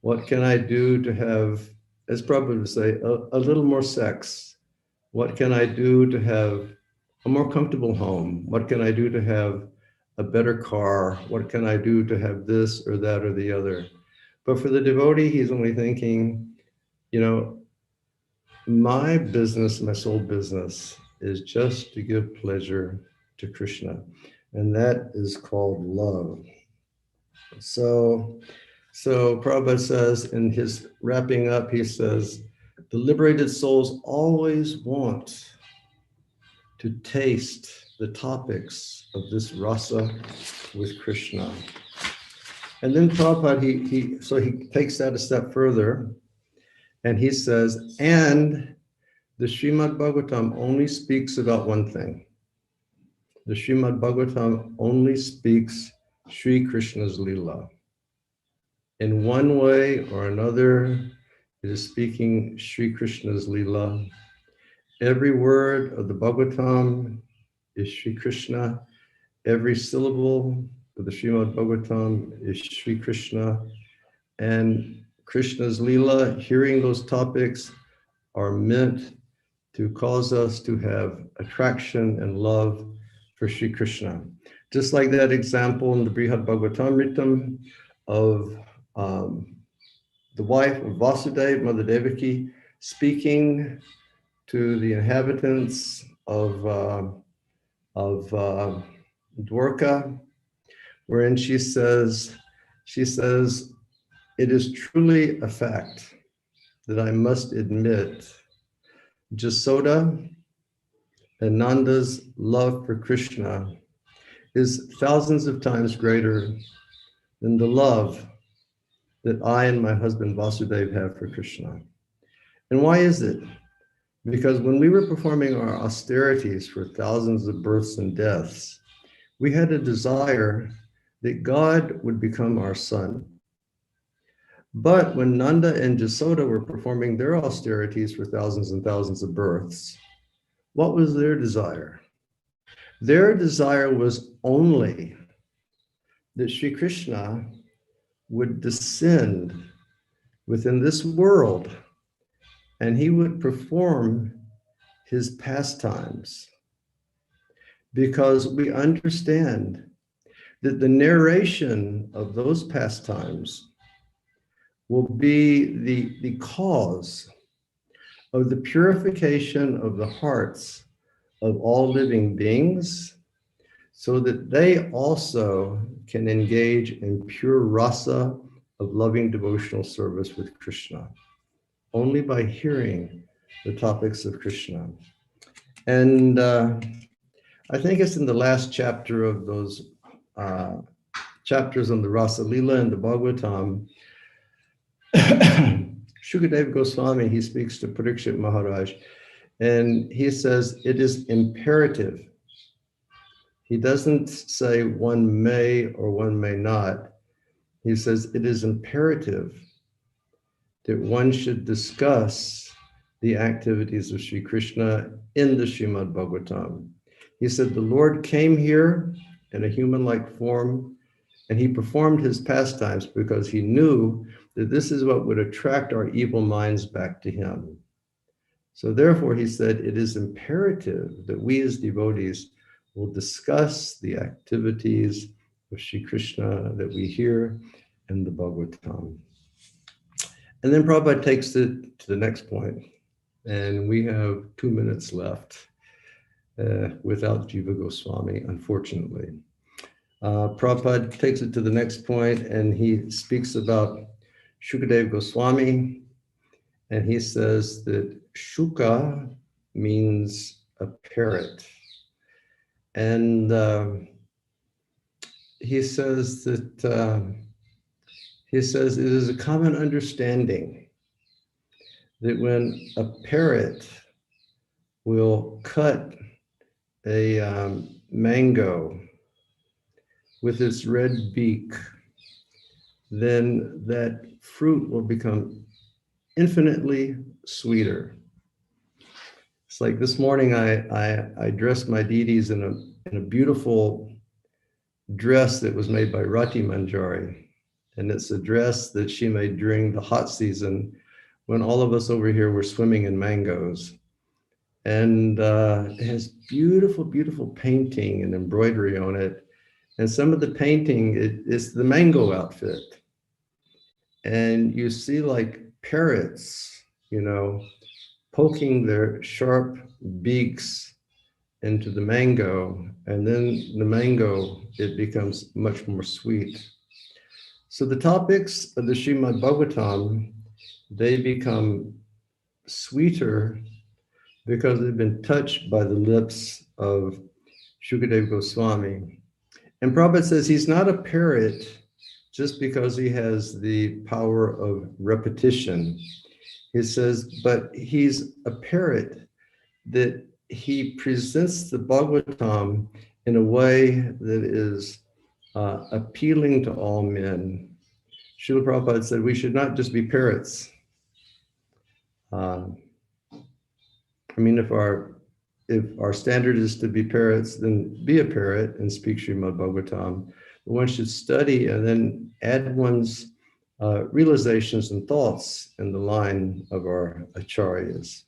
What can I do to have, as Prabhupada would say, a little more sex? What can I do to have a more comfortable home? What can I do to have a better car? What can I do to have this or that or the other? But for the devotee, he's only thinking, you know, my business, my sole business is just to give pleasure to Krishna. And that is called love. So Prabhupada says in his wrapping up, he says, the liberated souls always want to taste the topics of this rasa with Krishna. And then Prabhupada, he takes that a step further and he says, and the Srimad Bhagavatam only speaks about one thing. The Srimad Bhagavatam only speaks Shri Krishna's Leela. In one way or another, it is speaking Shri Krishna's Leela. Every word of the Bhagavatam is Shri Krishna. Every syllable of the Srimad Bhagavatam is Shri Krishna. And Krishna's Leela, hearing those topics, are meant to cause us to have attraction and love for Shri Krishna. Just like that example in the Brihad Bhagavatamritam of the wife of Vasudeva, Mother Devaki, speaking to the inhabitants of Dwarka, wherein she says, it is truly a fact that I must admit Jasoda and Nanda's love for Krishna is thousands of times greater than the love that I and my husband Vasudeva have for Krishna. And why is it? Because when we were performing our austerities for thousands of births and deaths, we had a desire that God would become our son. But when Nanda and Jasoda were performing their austerities for thousands and thousands of births, what was their desire? Their desire was only that Shri Krishna would descend within this world and he would perform his pastimes. Because we understand that the narration of those pastimes will be the cause of the purification of the hearts of all living beings, so that they also can engage in pure rasa of loving devotional service with Krishna, only by hearing the topics of Krishna. And I think it's in the last chapter of those chapters on the Rasa Leela and the Bhagavatam, Shukadeva Goswami, he speaks to Parikshit Maharaj, and he says it is imperative. He doesn't say one may or one may not. He says it is imperative that one should discuss the activities of Sri Krishna in the Srimad Bhagavatam. He said the Lord came here in a human-like form, and he performed his pastimes because he knew that this is what would attract our evil minds back to him. So therefore, he said, it is imperative that we as devotees will discuss the activities of Sri Krishna that we hear in the Bhagavatam. And then Prabhupada takes it to the next point, and we have 2 minutes left without Jiva Goswami, unfortunately. Prabhupada takes it to the next point, and he speaks about Shukadeva Goswami, And he says that Shuka means a parrot. And he says that it is a common understanding that when a parrot will cut a mango with its red beak, then that fruit will become infinitely sweeter. It's like this morning I dressed my deities in a beautiful dress that was made by Rati Manjari. And it's a dress that she made during the hot season when all of us over here were swimming in mangoes. And it has beautiful, beautiful painting and embroidery on it. And some of the painting is the mango outfit. And you see like parrots, poking their sharp beaks into the mango. And then the mango, it becomes much more sweet. So the topics of the Srimad Bhagavatam, they become sweeter because they've been touched by the lips of Shukadeva Goswami. And Prabhupada says he's not a parrot just because he has the power of repetition. He says, but he's a parrot that he presents the Bhagavatam in a way that is appealing to all men. Srila Prabhupada said we should not just be parrots. If our standard is to be parrots, then be a parrot and speak Srimad Bhagavatam. But one should study and then add one's realizations and thoughts in the line of our acharyas.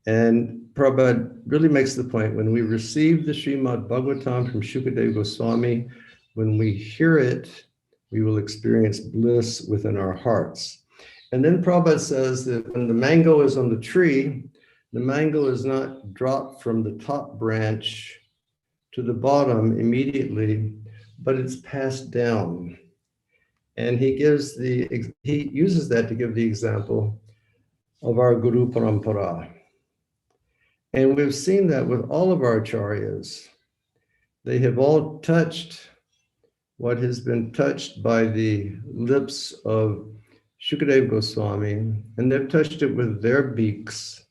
And Prabhupada really makes the point, when we receive the Srimad Bhagavatam from Shukadeva Goswami, when we hear it, we will experience bliss within our hearts. And then Prabhupada says that when the mango is on the tree, the mango is not dropped from the top branch to the bottom immediately, but it's passed down. And he uses that to give the example of our Guru Parampara. And we've seen that with all of our acharyas. They have all touched what has been touched by the lips of Shukadeva Goswami, and they've touched it with their beaks,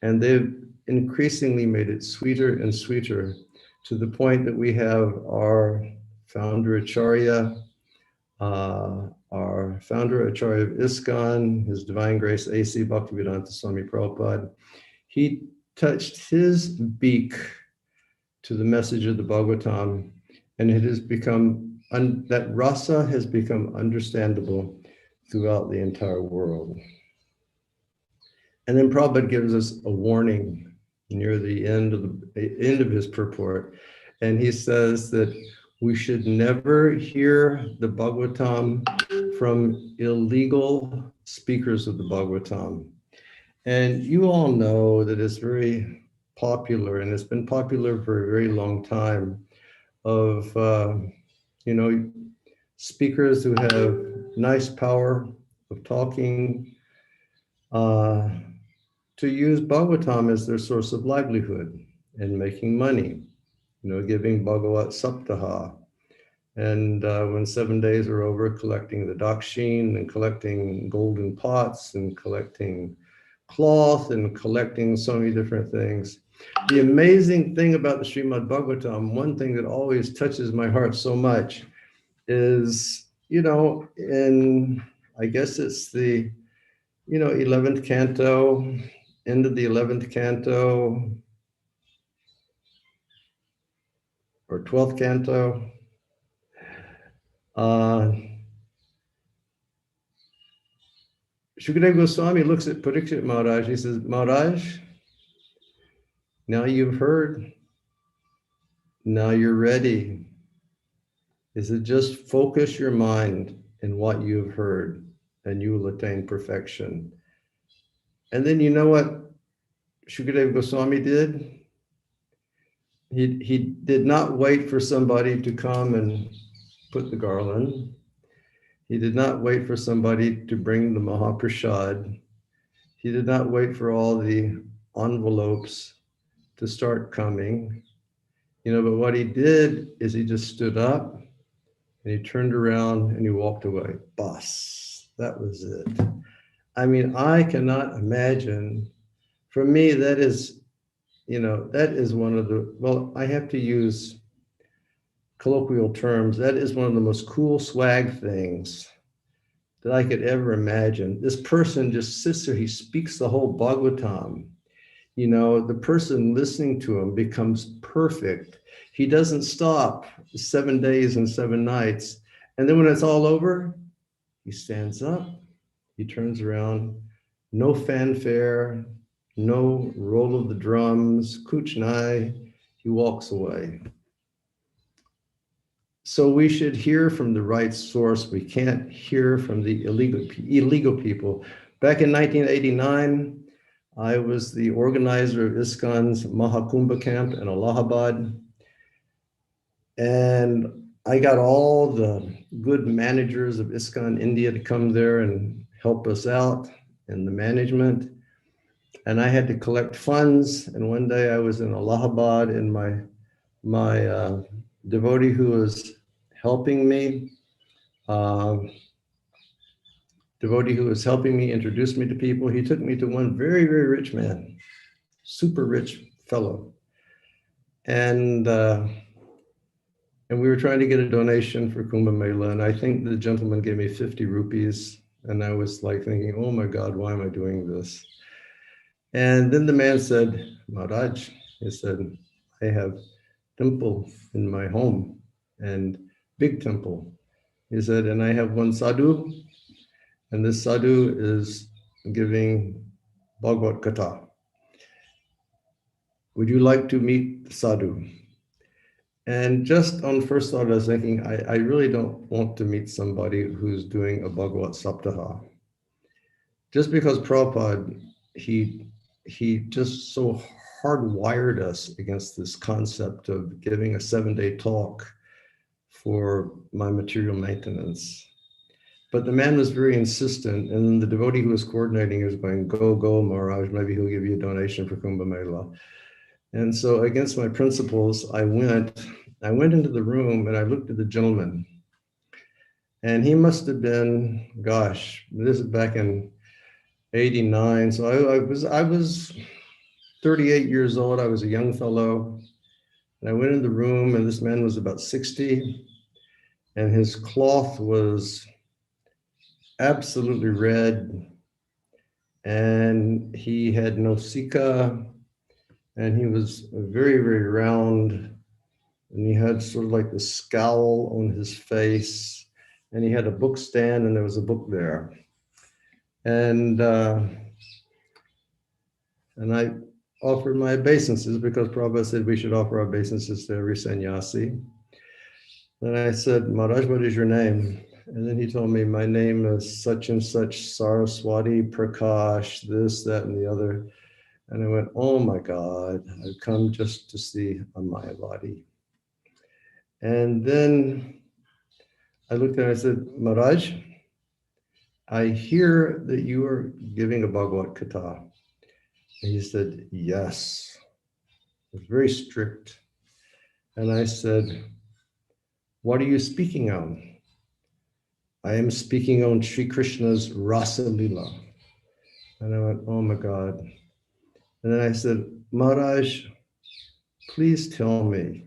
and they've increasingly made it sweeter and sweeter to the point that we have our founder Acharya, our founder Acharya of ISKCON, His Divine Grace A.C. Bhaktivedanta Swami Prabhupada. He touched his beak to the message of the Bhagavatam, and it has become, that rasa has become understandable throughout the entire world. And then Prabhupada gives us a warning near the end of his purport. And he says that we should never hear the Bhagavatam from illegal speakers of the Bhagavatam. And you all know that it's very popular, and it's been popular for a very long time, of speakers who have nice power of talking, to use Bhagavatam as their source of livelihood and making money, giving Bhagavat Saptaha. And when 7 days are over, collecting the dakshin and collecting golden pots and collecting cloth and collecting so many different things. The amazing thing about the Srimad Bhagavatam, one thing that always touches my heart so much is, in, I guess it's the, 11th canto, end of the 11th canto, or 12th canto. Shukadeva Goswami looks at Parikshit Maharaj. He says, Maharaj, now you've heard, now you're ready. Is it just focus your mind in what you've heard, and you will attain perfection. And then you know what Shukadeva Goswami did? He did not wait for somebody to come and put the garland. He did not wait for somebody to bring the Mahaprasad. He did not wait for all the envelopes to start coming, but what he did is he just stood up and he turned around and he walked away. Bus. That was it. I mean, I cannot imagine. For me, that is one of the, well, I have to use colloquial terms. That is one of the most cool swag things that I could ever imagine. This person just sits there, he speaks the whole Bhagavatam. The person listening to him becomes perfect. He doesn't stop 7 days and 7 nights. And then when it's all over, he stands up, he turns around, no fanfare, no roll of the drums, kuchnai, he walks away. So we should hear from the right source. We can't hear from the illegal people. Back in 1989, I was the organizer of ISKCON's Mahakumbha camp in Allahabad. And I got all the good managers of ISKCON India to come there and help us out in the management. And I had to collect funds. And one day I was in Allahabad, and my devotee who was helping me, introduced me to people. He took me to one very, very rich man, super rich fellow. And we were trying to get a donation for Kumbh Mela. And I think the gentleman gave me 50 rupees. And I was like thinking, oh my God, why am I doing this? And then the man said, Maharaj, he said, I have temple in my home, and big temple. He said, and I have one sadhu, and this sadhu is giving Bhagavad Gita. Would you like to meet the sadhu? And just on first thought, I was thinking, I really don't want to meet somebody who's doing a Bhagavad Saptaha. Just because Prabhupada, he just so hardwired us against this concept of giving a 7-day talk for my material maintenance. But the man was very insistent, and the devotee who was coordinating was going, go, Maharaj, maybe he'll give you a donation for Kumbh Mela. And so against my principles, I went into the room and I looked at the gentleman. And he must have been, gosh, this is back in 89. So I was 38 years old. I was a young fellow. And I went in the room, and this man was about 60. And his cloth was absolutely red. And he had no sika. And he was very, very round, and he had sort of like the scowl on his face, and he had a book stand, and there was a book there. And I offered my obeisances because Prabhupada said we should offer our obeisances to every sannyasi. And I said, Maharaj, what is your name? And then he told me, my name is such and such, Saraswati Prakash, this, that, and the other. And I went, oh my God, I've come just to see a Mayavadi. And then I looked at him and I said, Maharaj, I hear that you are giving a Bhagavad Gita. And he said, yes. It was very strict. And I said, what are you speaking on? I am speaking on Shri Krishna's Rasa Lila. And I went, oh my God. And then I said, Maharaj, please tell me,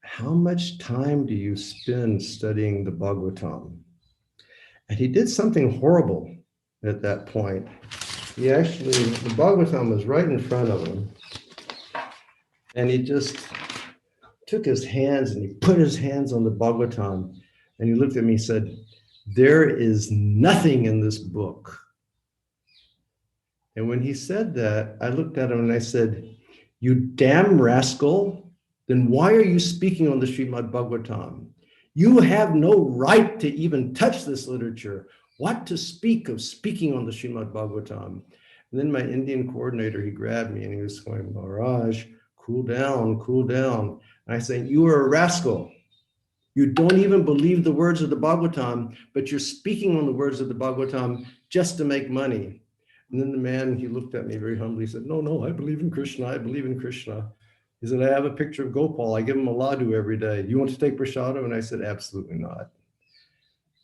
how much time do you spend studying the Bhagavatam? And he did something horrible at that point. The Bhagavatam was right in front of him. And he just took his hands and he put his hands on the Bhagavatam. And he looked at me and said, there is nothing in this book. And when he said that, I looked at him and I said, you damn rascal, then why are you speaking on the Srimad Bhagavatam? You have no right to even touch this literature. What to speak of speaking on the Srimad Bhagavatam? And then my Indian coordinator, he grabbed me and he was going, Maharaj, cool down, cool down. And I said, you are a rascal. You don't even believe the words of the Bhagavatam, but you're speaking on the words of the Bhagavatam just to make money. And then the man, he looked at me very humbly, he said, no, I believe in Krishna, I believe in Krishna. He said, I have a picture of Gopal, I give him a laddu every day. You want to take prasada? And I said, absolutely not.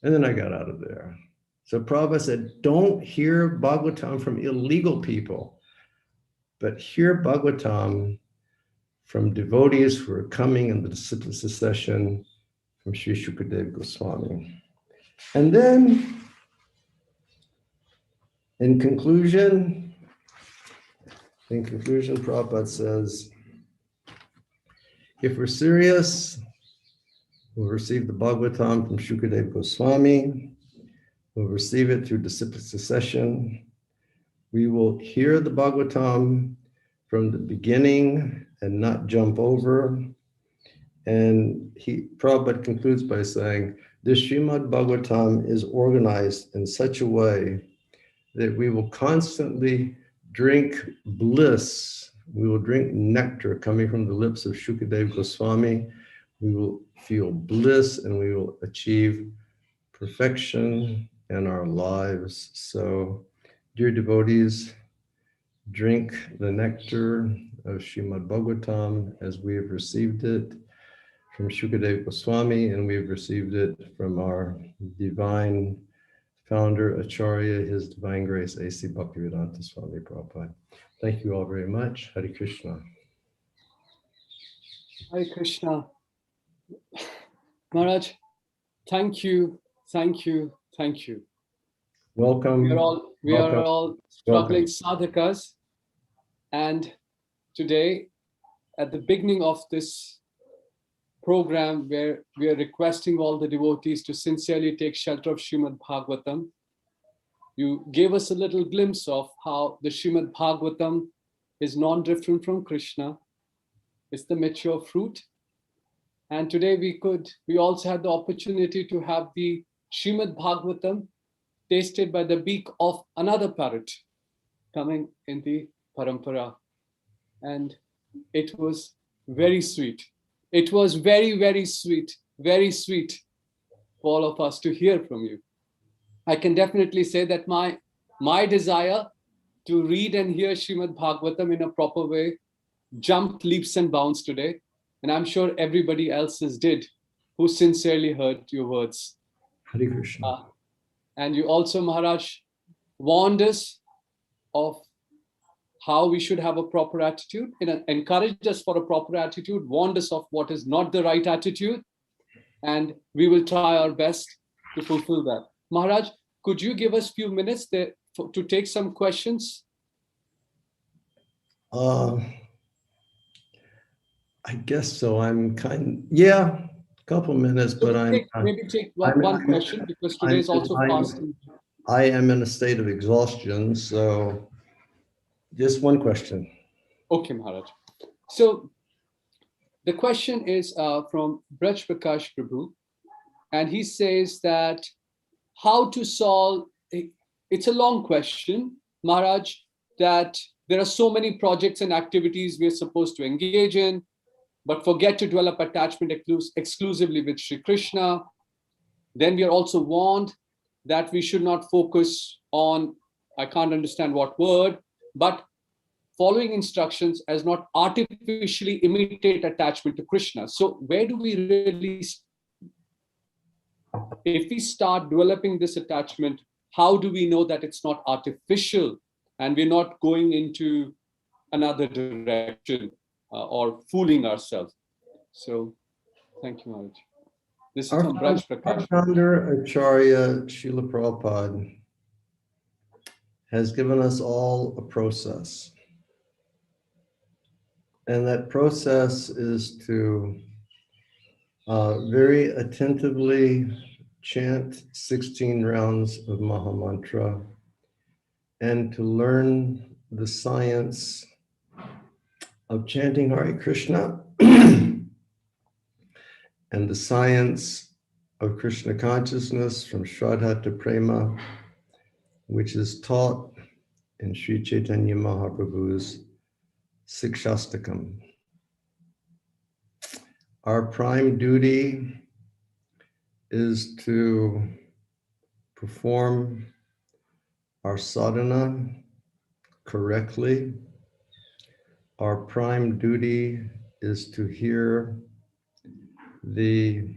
And then I got out of there. So Prabhupada said, don't hear Bhagavatam from illegal people, but hear Bhagavatam from devotees who are coming in the disciple succession from Shri Shukadev Goswami. And then, in conclusion, Prabhupada says, if we're serious, we'll receive the Bhagavatam from Shukadev Goswami. We'll receive it through disciple succession. We will hear the Bhagavatam from the beginning and not jump over. And Prabhupada concludes by saying, this Srimad Bhagavatam is organized in such a way that we will constantly drink bliss. We will drink nectar coming from the lips of Shukadev Goswami. We will feel bliss and we will achieve perfection in our lives. So, dear devotees, drink the nectar of Srimad Bhagavatam as we have received it from Shukadev Goswami, and we have received it from our divine founder, Acharya, His Divine Grace, A.C. Bhaktivedanta Swami Prabhupada. Thank you all very much. Hare Krishna. Hare Krishna. Maharaj, thank you. Welcome. We are all struggling sadhakas, and today, at the beginning of this program, where we are requesting all the devotees to sincerely take shelter of Srimad Bhagavatam, you gave us a little glimpse of how the Srimad Bhagavatam is non-different from Krishna. It's the mature fruit. And today we also had the opportunity to have the Srimad Bhagavatam tasted by the beak of another parrot coming in the parampara. And it was very sweet. It was very, very sweet for all of us to hear from you. I can definitely say that my desire to read and hear Srimad Bhagavatam in a proper way jumped leaps and bounds today. And I'm sure everybody else's did who sincerely heard your words. Hare Krishna. And you also, Maharaj, warned us of how we should have a proper attitude, and encouraged us for a proper attitude, warned us of what is not the right attitude, and we will try our best to fulfill that. Maharaj, could you give us a few minutes there to take some questions? I guess so. I'm a couple minutes, but maybe take one question, because today is also fasting. I am in a state of exhaustion, so just one question. Okay, Maharaj. So the question is from Braj Prakash Prabhu, and he says that how to solve, it's a long question, Maharaj, that there are so many projects and activities we're supposed to engage in, but forget to develop attachment exclusively with Shri Krishna. Then we are also warned that we should not focus on, I can't understand what word, but following instructions as not artificially imitate attachment to Krishna. So where do we really, if we start developing this attachment, how do we know that it's not artificial and we're not going into another direction or fooling ourselves? So thank you, Maharaj. This is from Braj Prakash. Our founder, Acharya Srila Prabhupada, has given us all a process. And that process is to very attentively chant 16 rounds of Mahamantra and to learn the science of chanting Hare Krishna and the science of Krishna consciousness from Shraddha to Prema, which is taught in Sri Chaitanya Mahaprabhu's Sikshastakam. Our prime duty is to perform our sadhana correctly, our prime duty is to hear the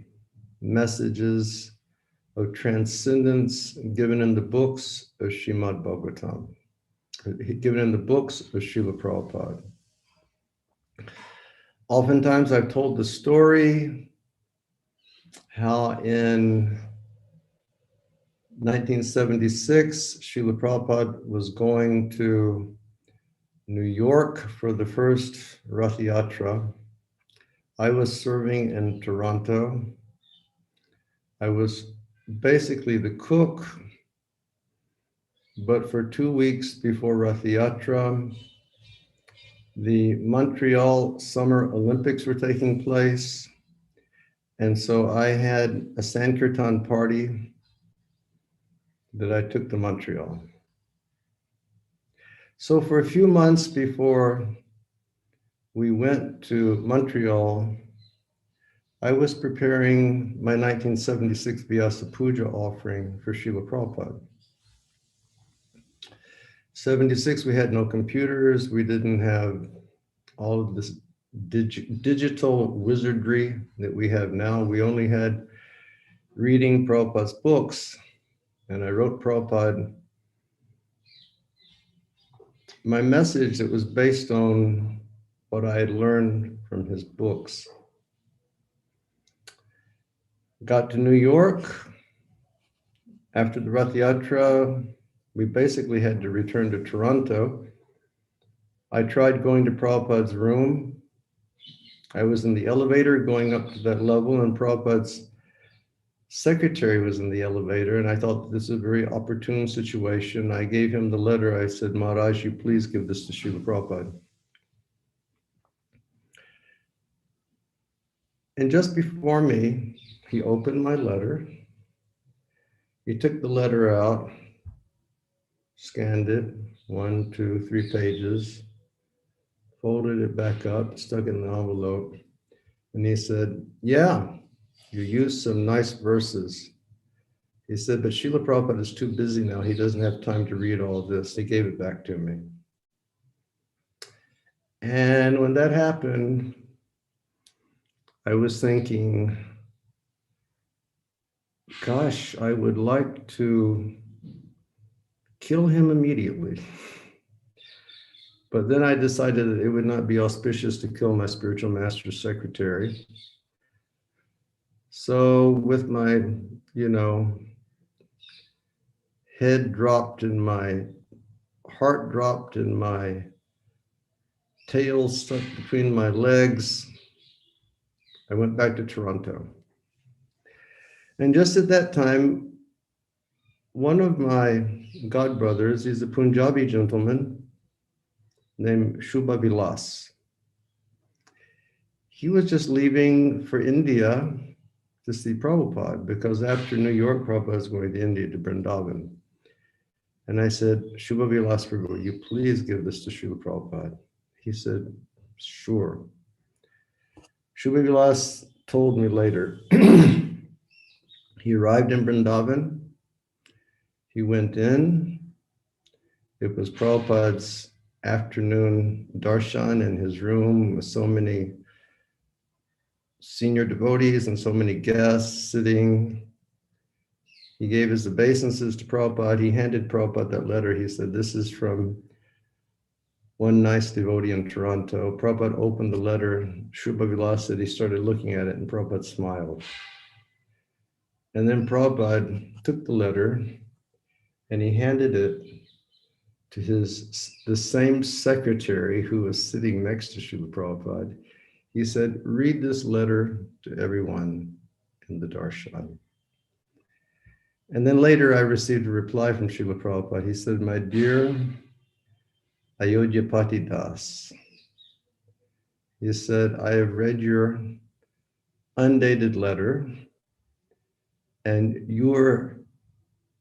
messages of transcendence given in the books of Srimad Bhagavatam, given in the books of Srila Prabhupada. Oftentimes I've told the story how in 1976, Srila Prabhupada was going to New York for the first Rath Yatra. I was serving in Toronto. I was basically the cook, but for 2 weeks before Rath Yatra, the Montreal Summer Olympics were taking place. And so I had a Sankirtan party that I took to Montreal. So for a few months before we went to Montreal, I was preparing my 1976 Vyasa Puja offering for Srila Prabhupada. 76, we had no computers. We didn't have all of this digital wizardry that we have now. We only had reading Prabhupada's books. And I wrote Prabhupada my message that was based on what I had learned from his books. Got to New York. After the Rath Yatra, we basically had to return to Toronto. I tried going to Prabhupada's room. I was in the elevator going up to that level, and Prabhupada's secretary was in the elevator, and I thought this is a very opportune situation. I gave him the letter. I said, Maharaj, you please give this to Srila Prabhupada. And just before me, he opened my letter. He took the letter out, scanned it, 1, 2, 3 pages, folded it back up, stuck it in the envelope, and he said, yeah, you used some nice verses. He said, but Srila Prabhupada is too busy now. He doesn't have time to read all of this. He gave it back to me. And when that happened, I was thinking, gosh, I would like to kill him immediately. But then I decided that it would not be auspicious to kill my spiritual master's secretary. So with my, head dropped and my heart dropped and my tail stuck between my legs, I went back to Toronto. And just at that time, one of my godbrothers, he's a Punjabi gentleman named Shubha Vilas. He was just leaving for India to see Prabhupada, because after New York, Prabhupada was going to India, to Vrindavan. And I said, Shubha Vilas, will you please give this to Srila Prabhupada? He said, sure. Shubha Vilas told me later, he arrived in Vrindavan, he went in, it was Prabhupada's afternoon darshan in his room with so many senior devotees and so many guests sitting. He gave his obeisances to Prabhupada. He handed Prabhupada that letter. He said, this is from one nice devotee in Toronto. Prabhupada opened the letter. Shubha Vilas said he started looking at it, and Prabhupada smiled. And then Prabhupada took the letter and he handed it to the same secretary who was sitting next to Srila Prabhupada. He said, read this letter to everyone in the darshan. And then later I received a reply from Srila Prabhupada. He said, my dear Ayodhya Pati Das, he said, I have read your undated letter, and your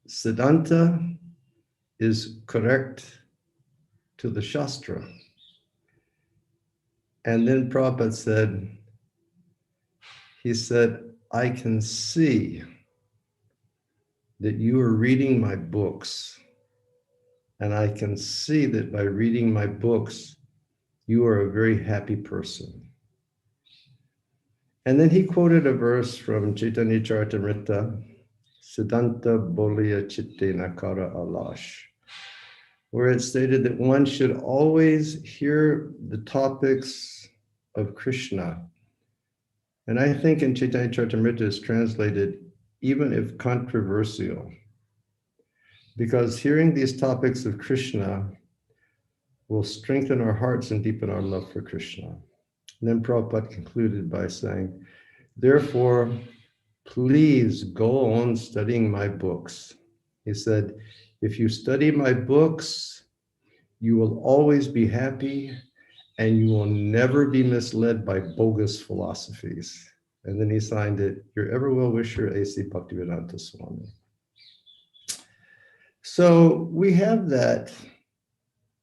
Siddhanta is correct to the Shastra. And then Prabhupada said, he said, I can see that you are reading my books And I can see that by reading my books, you are a very happy person. And then he quoted a verse from Chaitanya Charitamrita, Siddhanta Bolya Chitte Nakara Alash, where it stated that one should always hear the topics of Krishna. And I think in Chaitanya Charitamrita is translated, even if controversial, because hearing these topics of Krishna will strengthen our hearts and deepen our love for Krishna. And then Prabhupada concluded by saying, therefore, please go on studying my books. He said, if you study my books, you will always be happy and you will never be misled by bogus philosophies. And then he signed it, your ever well-wisher, A.C. Bhaktivedanta Swami. So we have that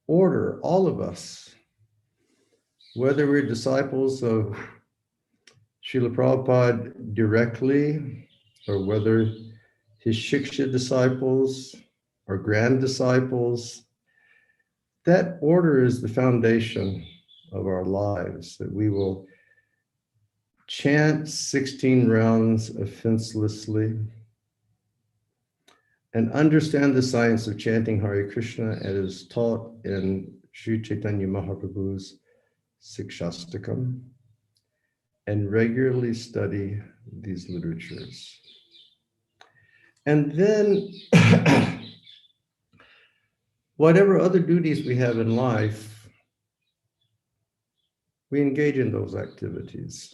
order, all of us, whether we're disciples of Srila Prabhupada directly, or whether his Shiksha disciples or grand disciples, that order is the foundation of our lives, that we will chant 16 rounds offenselessly and understand the science of chanting Hare Krishna as taught in Sri Chaitanya Mahaprabhu's Sikshastakam, and regularly study these literatures. And then whatever other duties we have in life, we engage in those activities.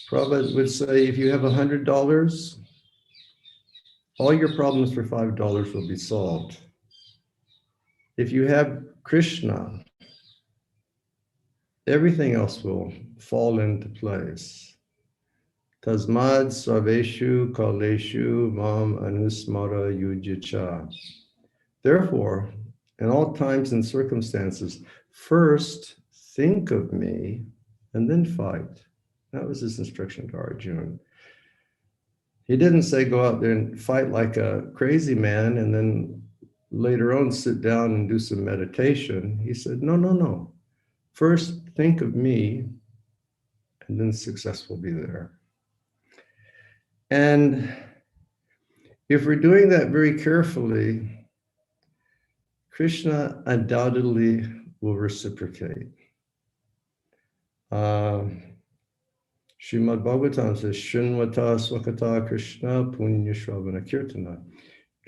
Prabhupada would say, if you have $100, all your problems for $5 will be solved. If you have Krishna, everything else will fall into place. Tasmad sarveshu kaleshu mam anusmara yujicha. Therefore, in all times and circumstances, first think of me and then fight. That was his instruction to Arjuna. He didn't say go out there and fight like a crazy man and then later on sit down and do some meditation. He said, no. First think of me and then success will be there. And if we're doing that very carefully, Krishna undoubtedly will reciprocate. Srimad Bhagavatam says, Shinvata Swakata Krishna Punya Shravana Kirtana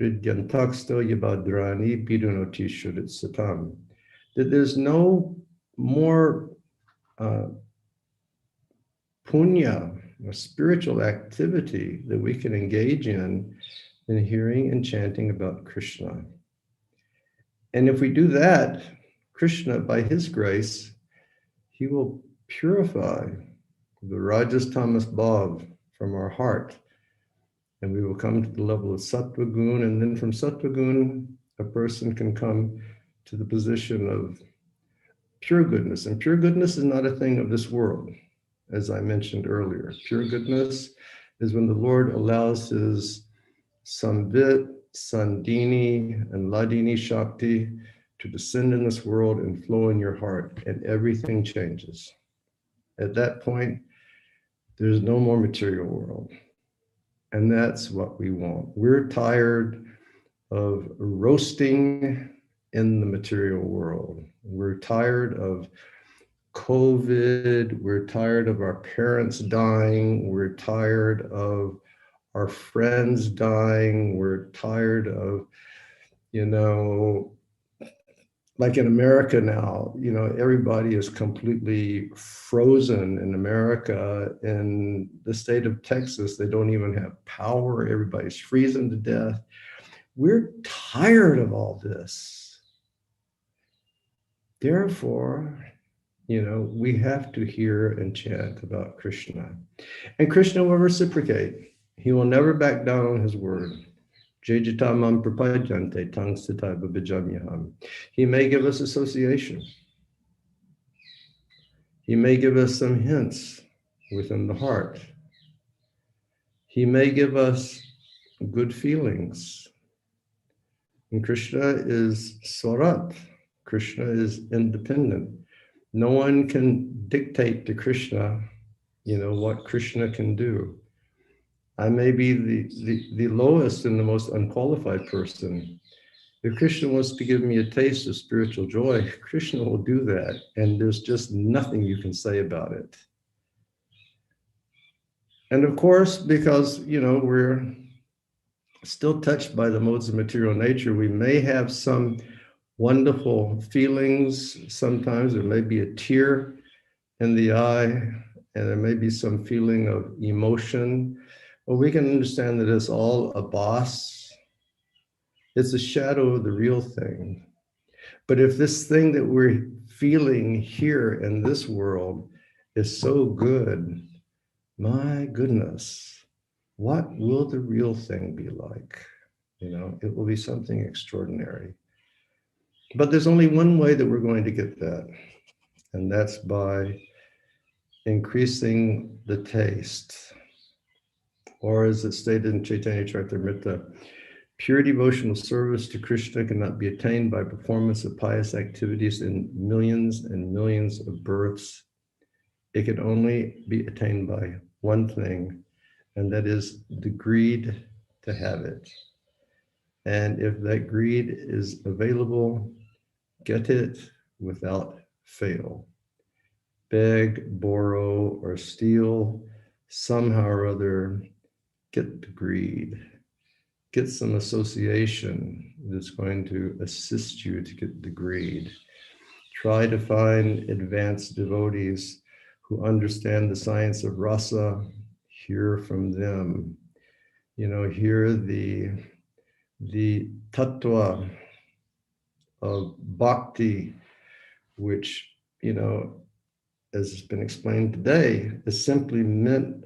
Ridyantaksta Yabadrani Bidunoti Shurit Satam. That there's no more punya, or spiritual activity that we can engage in than hearing and chanting about Krishna. And if we do that, Krishna, by his grace, he will purify the Rajas Tamas Bhav from our heart. And we will come to the level of Sattva Gun, and then from Sattva Gun, a person can come to the position of pure goodness. And pure goodness is not a thing of this world, as I mentioned earlier. Pure goodness is when the Lord allows his Samvit, Sandini, and Ladini Shakti to descend in this world and flow in your heart, and everything changes. At that point, there's no more material world. And that's what we want. We're tired of roasting in the material world. We're tired of COVID. We're tired of our parents dying. We're tired of our friends dying. We're tired of, like in America now, everybody is completely frozen in America. In the state of Texas, they don't even have power. Everybody's freezing to death. We're tired of all this. Therefore, we have to hear and chant about Krishna. And Krishna will reciprocate. He will never back down on his word. He may give us association. He may give us some hints within the heart. He may give us good feelings. And Krishna is Swarat. Krishna is independent. No one can dictate to Krishna, what Krishna can do. I may be the lowest and the most unqualified person. If Krishna wants to give me a taste of spiritual joy, Krishna will do that. And there's just nothing you can say about it. And of course, because, we're still touched by the modes of material nature, we may have some wonderful feelings. Sometimes there may be a tear in the eye, and there may be some feeling of emotion. Well, we can understand that it's all a boss. It's a shadow of the real thing. But if this thing that we're feeling here in this world is so good, my goodness, what will the real thing be like? It will be something extraordinary. But there's only one way that we're going to get that, and that's by increasing the taste. Or as it's stated in Chaitanya Charitamrita, pure devotional service to Krishna cannot be attained by performance of pious activities in millions and millions of births. It can only be attained by one thing, and that is the greed to have it. And if that greed is available, get it without fail. Beg, borrow, or steal, somehow or other, get the greed. Get some association that's going to assist you to get the greed. Try to find advanced devotees who understand the science of rasa. Hear from them. Hear the tattva of bhakti, which, as has been explained today, is simply meant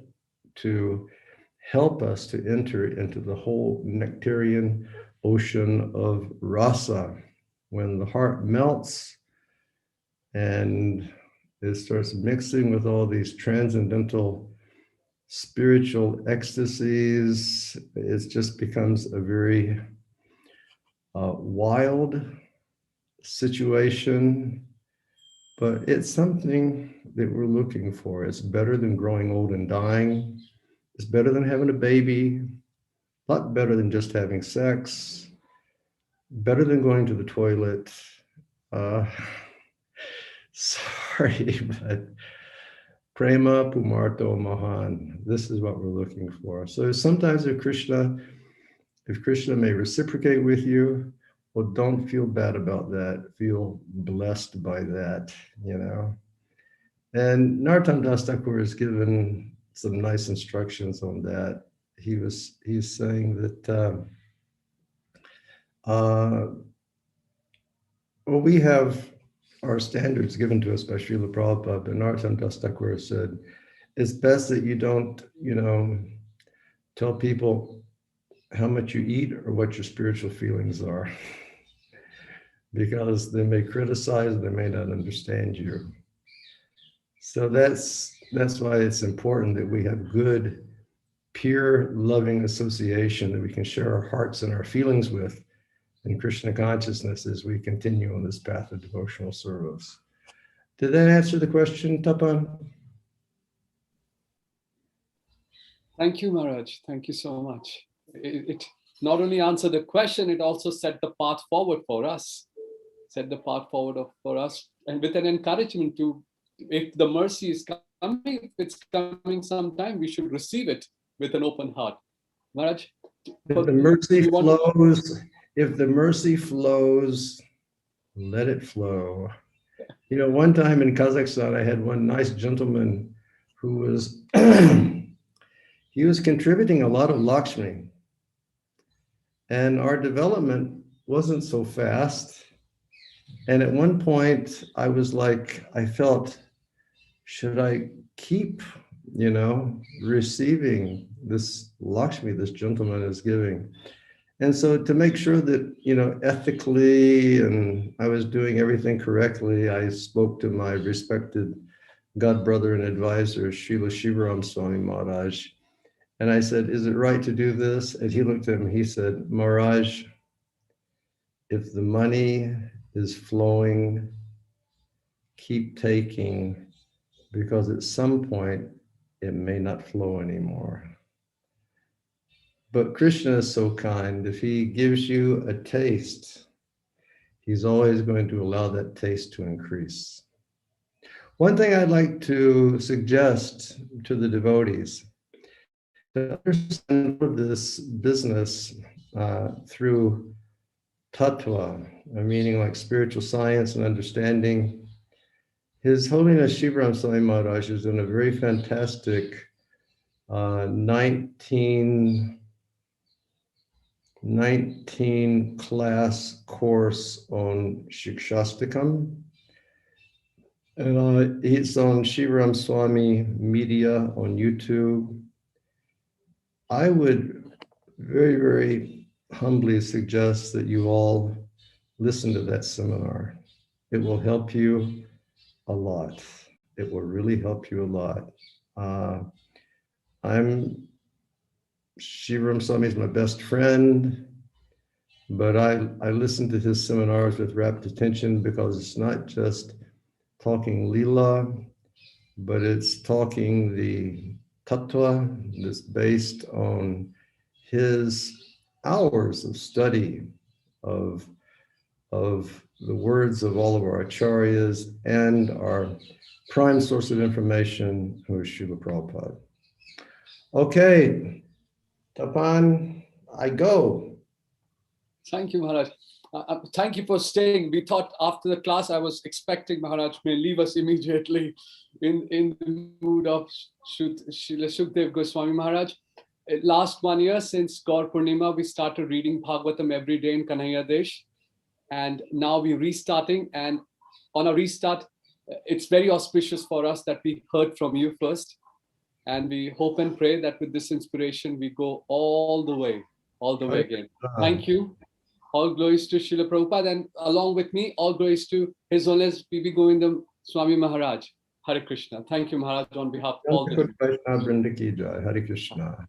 to help us to enter into the whole nectarian ocean of rasa. When the heart melts and it starts mixing with all these transcendental spiritual ecstasies, it just becomes a very wild situation, but it's something that we're looking for. It's better than growing old and dying. It's better than having a baby, a lot better than just having sex, better than going to the toilet. Sorry, but prema pumarto mahan. This is what we're looking for. So sometimes if Krishna may reciprocate with you, well, don't feel bad about that. Feel blessed by that, And Narottam Das Thakur is given some nice instructions on that. He's saying that we have our standards given to us by Srila Prabhupada, but Narottam Das Thakur said, it's best that you don't, tell people how much you eat or what your spiritual feelings are, because they may criticize, they may not understand you. So that's why it's important that we have good, pure, loving association that we can share our hearts and our feelings with in Krishna consciousness as we continue on this path of devotional service. Did that answer the question, Tapan? Thank you, Maharaj. Thank you so much. It not only answered the question, it also set the path forward for us. For us, and with an encouragement to, if the mercy is coming, if it's coming sometime, we should receive it with an open heart. Maharaj? If the mercy flows, let it flow. One time in Kazakhstan, I had one nice gentleman who was, he was contributing a lot of Lakshmi. And our development wasn't so fast. And at one point, I was like, I felt, should I keep, receiving this Lakshmi this gentleman is giving? And so to make sure that, ethically, and I was doing everything correctly, I spoke to my respected God brother and advisor, Srila Shivaram Swami Maharaj. And I said, is it right to do this? And he looked at him, he said, Maharaj, if the money is flowing, keep taking, because at some point it may not flow anymore. But Krishna is so kind. If he gives you a taste, he's always going to allow that taste to increase. One thing I'd like to suggest to the devotees, to understand this business through tattva, meaning like spiritual science and understanding. His Holiness Shri Swami Maharaj is doing a very fantastic 19 class course on Shikshastakam. And it's on Shri Swami Media on YouTube. I would very, very humbly suggest that you all listen to that seminar. It will help you a lot. It will really help you a lot. Shri Swami is my best friend, but I listen to his seminars with rapt attention because it's not just talking lila, but it's talking the tattva that's based on his hours of study of the words of all of our acharyas and our prime source of information, who is Srila Prabhupada. Okay, Tapan, I go. Thank you, Maharaj. Thank you for staying. We thought after the class, I was expecting Maharaj may leave us immediately in the mood of Srila Shukdev Goswami Maharaj. Last 1 year since Gaur Purnima, we started reading Bhagavatam every day in Kanhaiya Desh. And now we're restarting. And on a restart, it's very auspicious for us that we heard from you first. And we hope and pray that with this inspiration, we go all the way again. Thank you. All glories to Srila Prabhupada, and along with me, all glories to His Holiness BB Govinda Swami Maharaj. Hare Krishna. Thank you, Maharaj, on behalf of all the Hare Krishna.